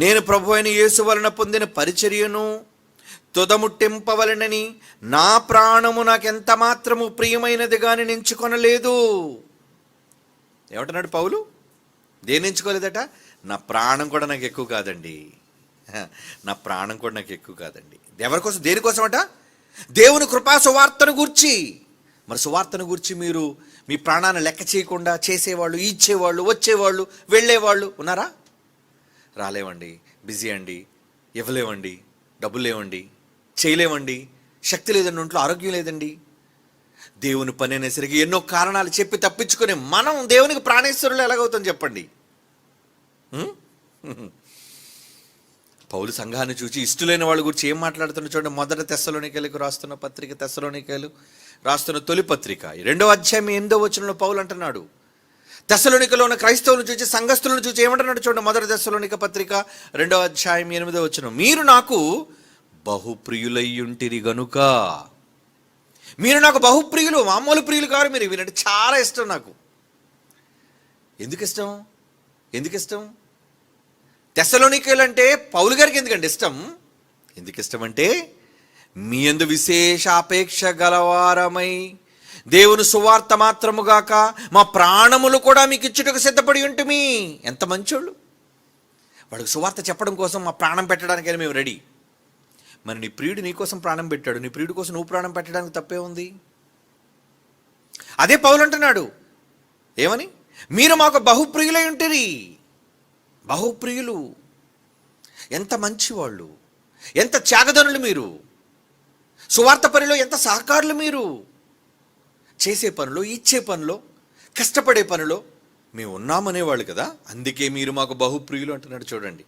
నేను ప్రభు అయిన యేసు వలన పొందిన పరిచర్యను తుదముట్టింపవలనని నా ప్రాణము నాకెంత మాత్రము ప్రియమైనది కానీ ఎంచుకొనలేదు. ఏమంటున్నాడు పౌలు? దేన్ని ఎంచుకోలేదట? నా ప్రాణం కూడా నాకు ఎక్కువ కాదండి, నా ప్రాణం కూడా నాకు ఎక్కువ కాదండి. ఎవరికోసం, దేనికోసం అట? దేవుని కృపా సువార్తను గూర్చి. మరి సువార్తను గూర్చి మీరు మీ ప్రాణాన్ని లెక్క చేయకుండా చేసేవాళ్ళు, ఇచ్చేవాళ్ళు, వచ్చేవాళ్ళు, వెళ్ళేవాళ్ళు ఉన్నారా? రాలేవండి, బిజీ అండి, ఇవ్వలేవండి, డబ్బులు లేవండి, చేయలేవండి, శక్తి లేదండి, ఒంట్లో ఆరోగ్యం లేదండి. దేవుని పని అనేసరికి ఎన్నో కారణాలు చెప్పి తప్పించుకొని మనం దేవునికి ప్రాణేశ్వరులు ఎలాగవుతాం చెప్పండి? పౌలు సంఘాన్ని చూసి ఇష్టలైన వాళ్ళ గురించి ఏం మాట్లాడుతున్నా చూడండి. మొదట తెస్సలోనికైలకు రాస్తున్న పత్రిక, తెస్సలోనికైలు రాస్తున్న తొలి పత్రిక 2వ అధ్యాయం 8వ వచనంలో పౌలు అంటున్నాడు, తెస్సలోనికలో ఉన్న క్రైస్తవులను చూసి, సంఘస్థులను చూసి ఏమంటున్నాడు చూడండి. మొదటి తెస్సలోనిక పత్రిక 2వ అధ్యాయం 8వ వచనం, మీరు నాకు బహుప్రియులయ్యుంటిరి గనుక. మీరు నాకు బహుప్రియులు, మామూలు ప్రియులు కారు. మీరు వినండి, చాలా ఇష్టం నాకు. ఎందుకు ఇష్టం? ఎందుకు ఇష్టం? తెస్సలోనికలు అంటే పౌలు గారికి ఎందుకండి ఇష్టం? ఎందుకు ఇష్టం అంటే, మీ యందు విశేష అపేక్ష గలవారమై దేవుని సువార్త మాత్రముగాక మా ప్రాణములు కూడా మీకు ఇచ్చుటకు సిద్ధపడి ఉంటుమి. ఎంత మంచోళ్ళు! వాడికి సువార్త చెప్పడం కోసం మా ప్రాణం పెట్టడానికైనా మేము రెడీ. మరి నీ ప్రియుడు నీ కోసం ప్రాణం పెట్టాడు, నీ ప్రియుడి కోసం నువ్వు ప్రాణం పెట్టడానికి తప్పే ఉంది? అదే పౌలు అంటున్నాడు, ఏమని? మీరు మాకు బహుప్రియులై ఉంటిరి. బహుప్రియులు, ఎంత మంచివాళ్ళు, ఎంత త్యాగధనులు మీరు, సువార్త పనిలో ఎంత సహకారులు మీరు. చేసే పనిలో, ఇచ్చే పనిలో, కష్టపడే పనిలో మేము ఉన్నామనేవాళ్ళు కదా, అందుకే మీరు మాకు బహుప్రియులు అంటున్నాడు. చూడండి,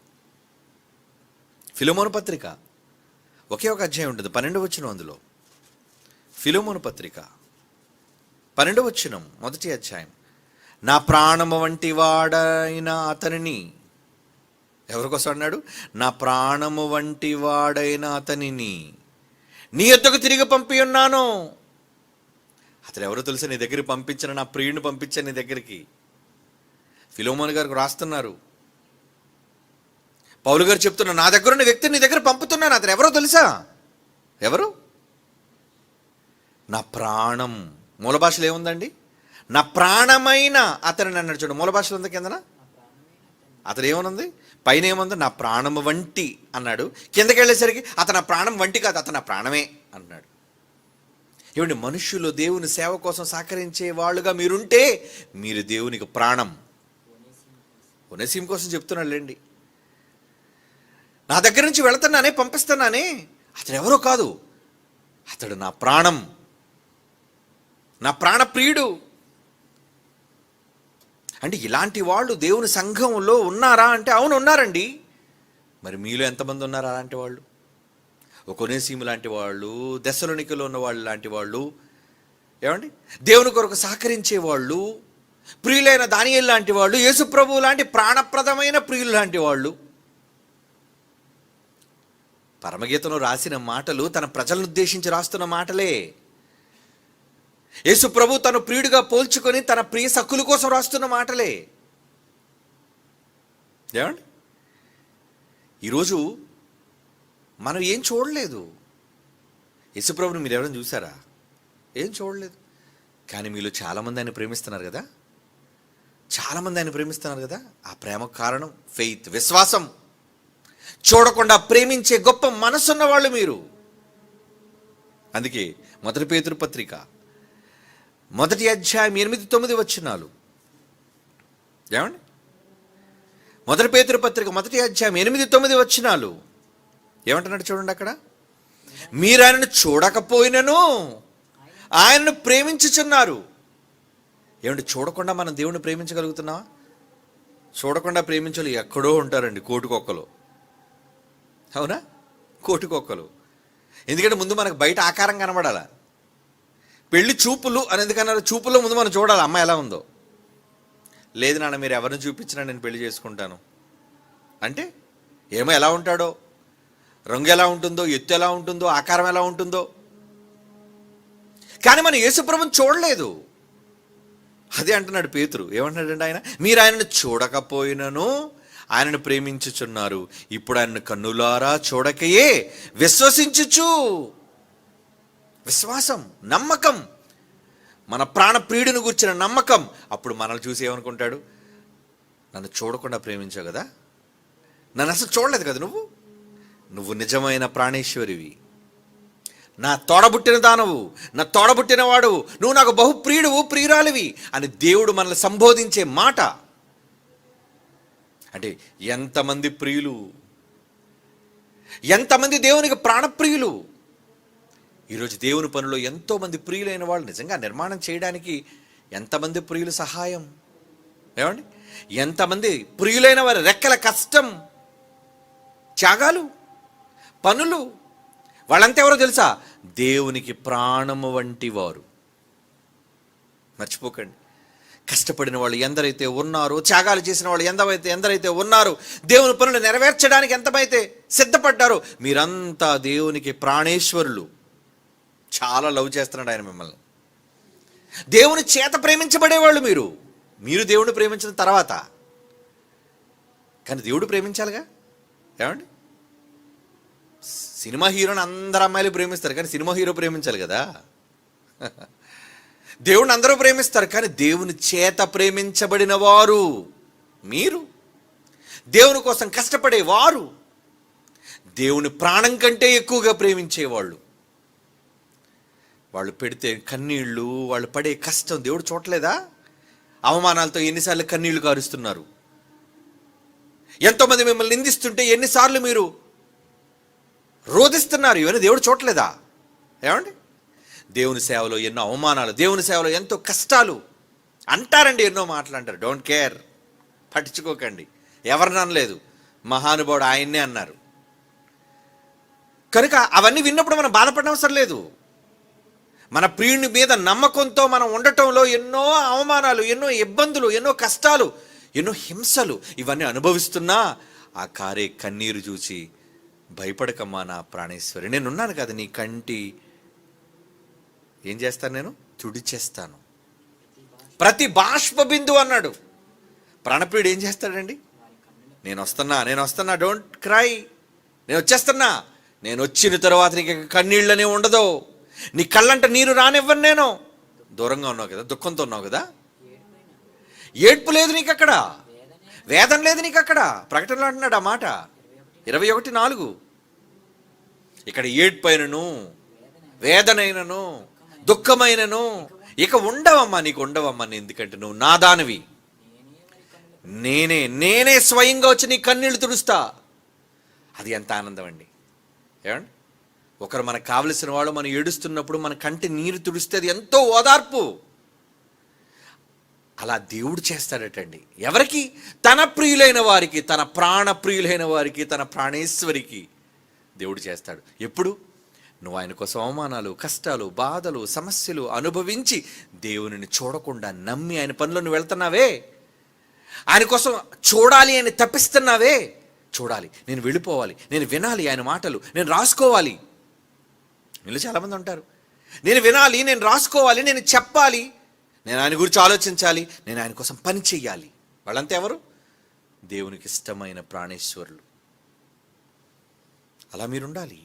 ఫిలెమోను పత్రిక ఒకే ఒక అధ్యాయం ఉంటుంది, 12వ వచనం. అందులో ఫిలెమోను పత్రిక 12వ వచనం, మొదటి అధ్యాయం. నా ప్రాణము వంటి వాడైన అతనిని, ఎవరికోసం అన్నాడు? నా ప్రాణము వంటి వాడైన అతనిని నీ యొద్దకు తిరిగి పంపి ఉన్నాను. అతను ఎవరో తెలుసా? నీ దగ్గరికి పంపించిన నా ప్రియుడిని పంపించాను నీ దగ్గరికి. ఫిలెమోను గారికి రాస్తున్నారు. పౌలు గారు చెప్తున్నారు, నా దగ్గర ఉన్న వ్యక్తిని నీ దగ్గర పంపుతున్నాను. అతను ఎవరో తెలుసా? ఎవరు? నా ప్రాణం. మూల భాషలో ఏముందండి? నా ప్రాణమైన అతను అన్నాడు. చూడండి, మూల భాషలో ఉంది కిందన. అతను ఏమనుంది? పైన ఏముంది? నా ప్రాణము వంటి అన్నాడు. కిందకి వెళ్ళేసరికి అతను నా ప్రాణం వంటి కాదు, అతను నా ప్రాణమే అన్నాడు. ఏమండి, మనుష్యులు దేవుని సేవ కోసం సహకరించే వాళ్ళుగా మీరుంటే మీరు దేవునికి ప్రాణం. ఒనేసిము కోసం చెప్తున్నాడు లేండి. నా దగ్గర నుంచి వెళుతున్నానే, పంపిస్తున్నానే, అతడు ఎవరో కాదు, అతడు నా ప్రాణం, నా ప్రాణప్రియుడు. అంటే ఇలాంటి వాళ్ళు దేవుని సంఘంలో ఉన్నారా అంటే అవును, ఉన్నారండి. మరి మీలో ఎంతమంది ఉన్నారు అలాంటి వాళ్ళు? ఒక ఒనేసిము లాంటి వాళ్ళు, తెస్సలోనికలో ఉన్న వాళ్ళు లాంటి వాళ్ళు, ఏమండి, దేవుని కొరకు సహకరించే వాళ్ళు, ప్రియులైన దానియేలు లాంటి వాళ్ళు, యేసుప్రభువు లాంటి ప్రాణప్రదమైన ప్రియులు లాంటి వాళ్ళు. పరమగీతంలో రాసిన మాటలు తన ప్రజలను ఉద్దేశించి రాస్తున్న మాటలే. యేసుప్రభు తను ప్రియుడిగా పోల్చుకొని తన ప్రియ సక్కుల కోసం రాస్తున్న మాటలే. ఏమండి, ఈరోజు మనం ఏం చూడలేదు. యేసుప్రభుని మీరు ఎవరైనా చూసారా? ఏం చూడలేదు. కానీ మీలో చాలామంది ఆయన ప్రేమిస్తున్నారు కదా, చాలామంది ఆయన ప్రేమిస్తున్నారు కదా. ఆ ప్రేమకు కారణం ఫెయిత్, విశ్వాసం. చూడకుండా ప్రేమించే గొప్ప మనసున్న వాళ్ళు మీరు. అందుకే మొదటి పేతురు పత్రిక 1వ అధ్యాయం 8-9 వచనాలు. ఏమండి, మొదటి పేతురు పత్రిక 1వ అధ్యాయం 8-9 వచనాలు ఏమంటున్నాడు చూడండి. అక్కడ మీరు ఆయనను చూడకపోయినను ఆయనను ప్రేమించుచున్నారు. ఏమంటే, చూడకుండా మనం దేవుణ్ణి ప్రేమించగలుగుతున్నావా? చూడకుండా ప్రేమించాలి ఎక్కడో ఉంటారండి, కోటికొక్కలు. అవునా? కోటికొక్కలు. ఎందుకంటే ముందు మనకు బయట ఆకారం కనబడాల. పెళ్లి చూపులు అని ఎందుకన్నారు? చూపులో ముందు మనం చూడాలి అమ్మాయి ఎలా ఉందో. లేదు నాన్న, మీరు ఎవరిని చూపించినా నేను పెళ్లి చేసుకుంటాను అంటే ఏమో ఎలా ఉంటాడో, రంగు ఎలా ఉంటుందో, ఎత్తు ఎలా ఉంటుందో, ఆకారం ఎలా ఉంటుందో. కానీ మనం యేసుప్రభుని చూడలేదు. అదే అంటున్నాడు పేతురు. ఏమంటున్నాడంటే ఆయన, మీరు ఆయనను చూడకపోయినను ఆయనను ప్రేమించుచున్నారు, ఇప్పుడు ఆయనను కన్నులారా చూడకయే విశ్వసించుచు. విశ్వాసం, నమ్మకం, మన ప్రాణప్రియుడిని గుర్చిన నమ్మకం. అప్పుడు మనల్ని చూసి ఏమనుకుంటాడు, నన్ను చూడకుండా ప్రేమించావు కదా, నన్ను అసలు చూడలేదు కదా నువ్వు నిజమైన ప్రాణేశ్వరివి, నా తోడబుట్టిన దానవు, నా తోడబుట్టిన వాడు, నువ్వు నాకు బహుప్రియుడువు, ప్రియురాలివి అని దేవుడు మనల్ని సంబోధించే మాట. అంటే ఎంతమంది ప్రియులు, ఎంతమంది దేవునికి ప్రాణప్రియులు. ఈరోజు దేవుని పనిలో ఎంతోమంది ప్రియులైన వాళ్ళు నిజంగా నిర్మాణం చేయడానికి ఎంతమంది ప్రియులు సహాయం, ఏమండి, ఎంతమంది ప్రియులైన వారి రెక్కల కష్టం, త్యాగాలు, పనులు. వాళ్ళంతా ఎవరో తెలుసా, దేవునికి ప్రాణము వంటి వారు. మర్చిపోకండి, కష్టపడిన వాళ్ళు ఎందరైతే ఉన్నారో, త్యాగాలు చేసిన వాళ్ళు ఎందరైతే ఉన్నారో, దేవుని పనులు నెరవేర్చడానికి ఎంతమైతే సిద్ధపడ్డారో, మీరంతా దేవునికి ప్రాణేశ్వరులు. చాలా లవ్ చేస్తున్నాడు ఆయన మిమ్మల్ని. దేవుని చేత ప్రేమించబడేవాళ్ళు మీరు దేవుడిని ప్రేమించిన తర్వాత. కానీ దేవుడు ప్రేమించాలిగా, ఏమండి. సినిమా హీరోని అందరు అమ్మాయిలు ప్రేమిస్తారు, కానీ సినిమా హీరో ప్రేమించాలి కదా. దేవుడిని అందరూ ప్రేమిస్తారు, కానీ దేవుని చేత ప్రేమించబడిన వారు మీరు, దేవుని కోసం కష్టపడేవారు, దేవుని ప్రాణం కంటే ఎక్కువగా ప్రేమించేవాళ్ళు. వాళ్ళు పెడితే కన్నీళ్ళు, వాళ్ళు పడే కష్టం దేవుడు చూడలేదా? అవమానాలతో ఎన్నిసార్లు కన్నీళ్లు కారుస్తున్నారు. ఎంతోమంది మిమ్మల్ని నిందిస్తుంటే ఎన్నిసార్లు మీరు రోధిస్తున్నారు. ఇవన్నీ దేవుడు చూడలేదా? ఏమండి, దేవుని సేవలో ఎన్నో అవమానాలు, దేవుని సేవలో ఎంతో కష్టాలు అంటారండి, ఎన్నో మాటలు అంటారు. డోంట్ కేర్, పట్టించుకోకండి. ఎవరిని అనలేదు, మహానుభావుడు ఆయన్నే అన్నారు. కనుక అవన్నీ విన్నప్పుడు మనం బాధపడడం అవసరం లేదు. మన ప్రియుని మీద నమ్మకంతో మనం ఉండటంలో ఎన్నో అవమానాలు, ఎన్నో ఇబ్బందులు, ఎన్నో కష్టాలు, ఎన్నో హింసలు ఇవన్నీ అనుభవిస్తున్నా ఆ కారే కన్నీరు చూసి భయపడకమ్మా నా ప్రాణేశ్వరి, నేనున్నాను కదా, నీ కంటి ఏం చేస్తాను, నేను తుడిచేస్తాను. ప్రతి బాష్ప బిందు అన్నాడు. ప్రాణప్రియుడు ఏం చేస్తాడండి, నేను వస్తున్నా, డోంట్ క్రై, నేను వచ్చేస్తున్నా, నేను వచ్చిన తర్వాత నీకు కన్నీళ్ళనే ఉండదు, నీ కళ్ళంట నీరు రానివ్వను నేను. దూరంగా ఉన్నావు కదా, దుఃఖంతో ఉన్నావు కదా, ఏడ్పు లేదు నీకు అక్కడ, వేదన లేదు నీకు అక్కడ. ప్రకటనలో అంటున్నాడు ఆ మాట 21:4. ఇక్కడ ఏడ్పైనను, వేదనైనను, దుఃఖమైనను ఇక ఉండవమ్మా, నీకు ఉండవమ్మా. ఎందుకంటే నువ్వు నా దానివి, నేనే స్వయంగా వచ్చి నీ కన్నీళ్లు తుడుస్తా. అది ఎంత ఆనందం అండి, ఏమండి. ఒకరు మనకు కావలసిన వాళ్ళు మనం ఏడుస్తున్నప్పుడు మన కంటి నీరు తుడిస్తే అది ఎంతో ఓదార్పు. అలా దేవుడు చేస్తాడటండి. ఎవరికి? తన ప్రియులైన వారికి, తన ప్రాణ ప్రియులైన వారికి, తన ప్రాణేశ్వరికి దేవుడు చేస్తాడు. ఎప్పుడు? నువ్వు ఆయన కోసం అవమానాలు, కష్టాలు, బాధలు, సమస్యలు అనుభవించి దేవునిని చూడకుండా నమ్మి ఆయన పనిలో నువ్వు వెళ్తున్నావే, ఆయన కోసం చూడాలి అని తప్పిస్తున్నావే. చూడాలి, నేను వెళ్ళిపోవాలి, నేను వినాలి ఆయన మాటలు, నేను రాసుకోవాలి. వీళ్ళు చాలామంది ఉంటారు, నేను వినాలి, నేను రాసుకోవాలి, నేను చెప్పాలి, నేను ఆయన గురించి ఆలోచించాలి, నేను ఆయన కోసం పని చెయ్యాలి. వాళ్ళంతా ఎవరు? దేవునికి ఇష్టమైన ప్రాణేశ్వరులు. అలా మీరు ఉండాలి.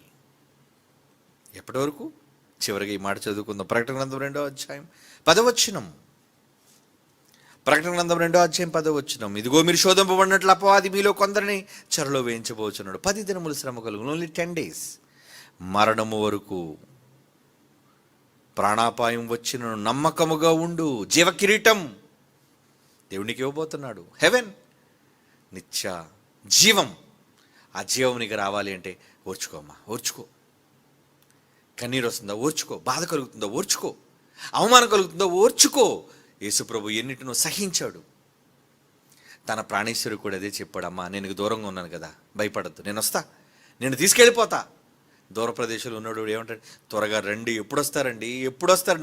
ఎప్పటి వరకు? చివరిగా ఈ మాట చదువుకుందాం. ప్రకటన గ్రంథం 2వ అధ్యాయం 10వ వచనం. ప్రకటన గ్రంథం 2వ అధ్యాయం 10వ వచనం. ఇదిగో మీరు శోధింపబడినట్లు అపవాది మీలో కొందరిని చెరలో వేయించబోచున్నాడు. 10 దినములు శ్రమ కలుగును, ఓన్లీ 10 days. మరణము వరకు ప్రాణాపాయం వచ్చిన నమ్మకముగా ఉండు, జీవ కిరీటం దేవునికి ఇవ్వబోతున్నాడు. హెవెన్, నిత్య జీవం. ఆ జీవం నీకు రావాలి అంటే ఓర్చుకోమ్మా, ఓర్చుకో. కన్నీరు వస్తుందా? ఓర్చుకో. బాధ కలుగుతుందా? ఓర్చుకో. అవమానం కలుగుతుందా? ఓర్చుకో. యేసుప్రభు ఎన్నిటినో సహించాడు. తన ప్రాణేశ్వరుడు కూడా అదే చెప్పాడు, అమ్మా నేను నీకు దూరంగా ఉన్నాను కదా, భయపడద్దు, నేను వస్తా, నేను తీసుకెళ్ళిపోతా. దూర ప్రదేశంలో ఉన్నాడు ఏమంటాడు? త్వరగా రండి, ఎప్పుడు వస్తారండి,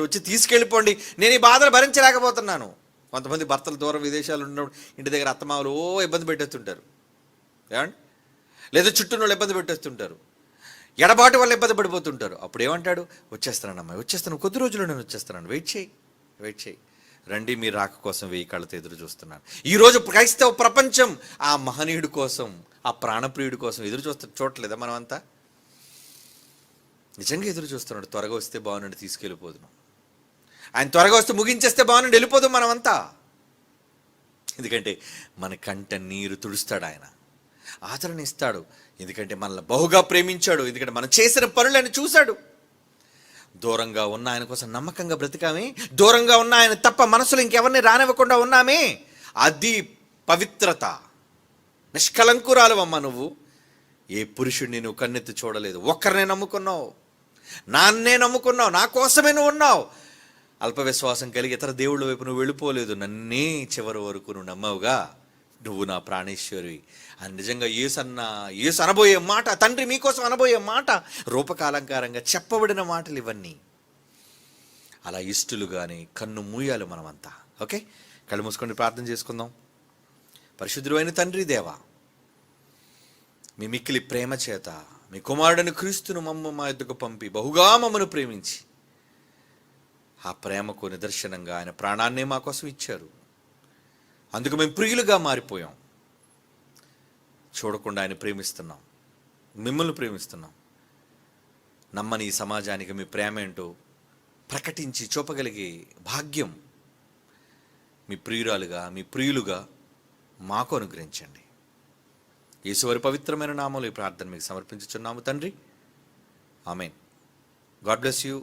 వచ్చి తీసుకెళ్ళిపోండి, నేను ఈ బాధలు భరించలేకపోతున్నాను. కొంతమంది భర్తలు దూరం విదేశాలు ఉన్నప్పుడు ఇంటి దగ్గర అత్తమామలు ఇబ్బంది పెట్టేస్తుంటారు. ఏమండి, లేదా చుట్టూ వాళ్ళు ఇబ్బంది పెట్టేస్తుంటారు, ఎడబాటు వల్ల ఇబ్బంది పడిపోతుంటారు. అప్పుడు ఏమంటాడు? వచ్చేస్తున్నాను అమ్మాయి, వచ్చేస్తాను, కొద్ది రోజుల్లో నేను వచ్చేస్తున్నాను, వెయిట్ చేయి. రండి, మీ రాక కోసం 1000 కళ్ళతో ఎదురు చూస్తున్నాను. ఈరోజు క్రైస్తవ ప్రపంచం ఆ మహనీయుడి కోసం, ఆ ప్రాణప్రియుడి కోసం ఎదురు చూడట్లేదా? మనమంతా నిజంగా ఎదురు చూస్తున్నాడు. త్వరగా వస్తే బాగుండి తీసుకెళ్ళిపోదును, ఆయన త్వరగా వస్తే ముగించేస్తే బాగుండి వెళ్ళిపోదు మనమంతా. ఎందుకంటే మన కంట నీరు తుడుస్తాడు, ఆయన ఆదరణ ఇస్తాడు. ఎందుకంటే మనల్ని బహుగా ప్రేమించాడు, ఎందుకంటే మనం చేసిన పనులను చూశాడు. దూరంగా ఉన్న ఆయన కోసం నమ్మకంగా బ్రతికామే, దూరంగా ఉన్న ఆయన తప్ప మనసులో ఇంకెవరిని రానివ్వకుండా ఉన్నామే. అది పవిత్రత. నిష్కలంకురాలు అమ్మ నువ్వు. ఏ పురుషుడిని నువ్వు కన్నెత్తి చూడలేదు, ఒక్కరినే నమ్ముకున్నావు, నాన్నే నమ్ముకున్నావు, నా కోసమే నువ్వు ఉన్నావు. అల్ప విశ్వాసం కలిగి ఇతర దేవుళ్ళ వైపు నువ్వు వెళ్ళిపోలేదు, నన్నే చివరి వరకు నువ్వు నమ్మవుగా. నువ్వు నా ప్రాణేశ్వరి అని నిజంగా యేసు అనబోయే మాట, తండ్రి మీకోసం అనబోయే మాట, రూపకాలంకారంగా చెప్పబడిన మాటలు ఇవన్నీ. అలా ఇష్టలుగానే కన్ను మూయాలి మనమంతా. ఓకే, కళ్ళు మూసుకొని ప్రార్థన చేసుకుందాం. పరిశుద్ధుడు అయిన తండ్రి దేవా, మీ మిక్కిలి ప్రేమ చేత మీ కుమారుడిని క్రీస్తును మా యొద్దకు పంపి బహుగా మమ్మను ప్రేమించి, ఆ ప్రేమకు నిదర్శనంగా ఆయన ప్రాణాన్నే మా కోసం ఇచ్చారు. అందుకు మేము ప్రియులుగా మారిపోయాం. చూడకుండా ఆయన ప్రేమిస్తున్నాం, మిమ్మల్ని ప్రేమిస్తున్నాం. నమ్మని ఈ సమాజానికి మీ ప్రేమ ఏంటో ప్రకటించి చూపగలిగే భాగ్యం మీ ప్రియురాలుగా, మీ ప్రియులుగా మాకు అనుగ్రహించండి. యేసువారి పవిత్రమైన నామములో ఈ ప్రార్థన మీకు సమర్పించుచున్నాము తండ్రి. ఆమేన్. God bless you.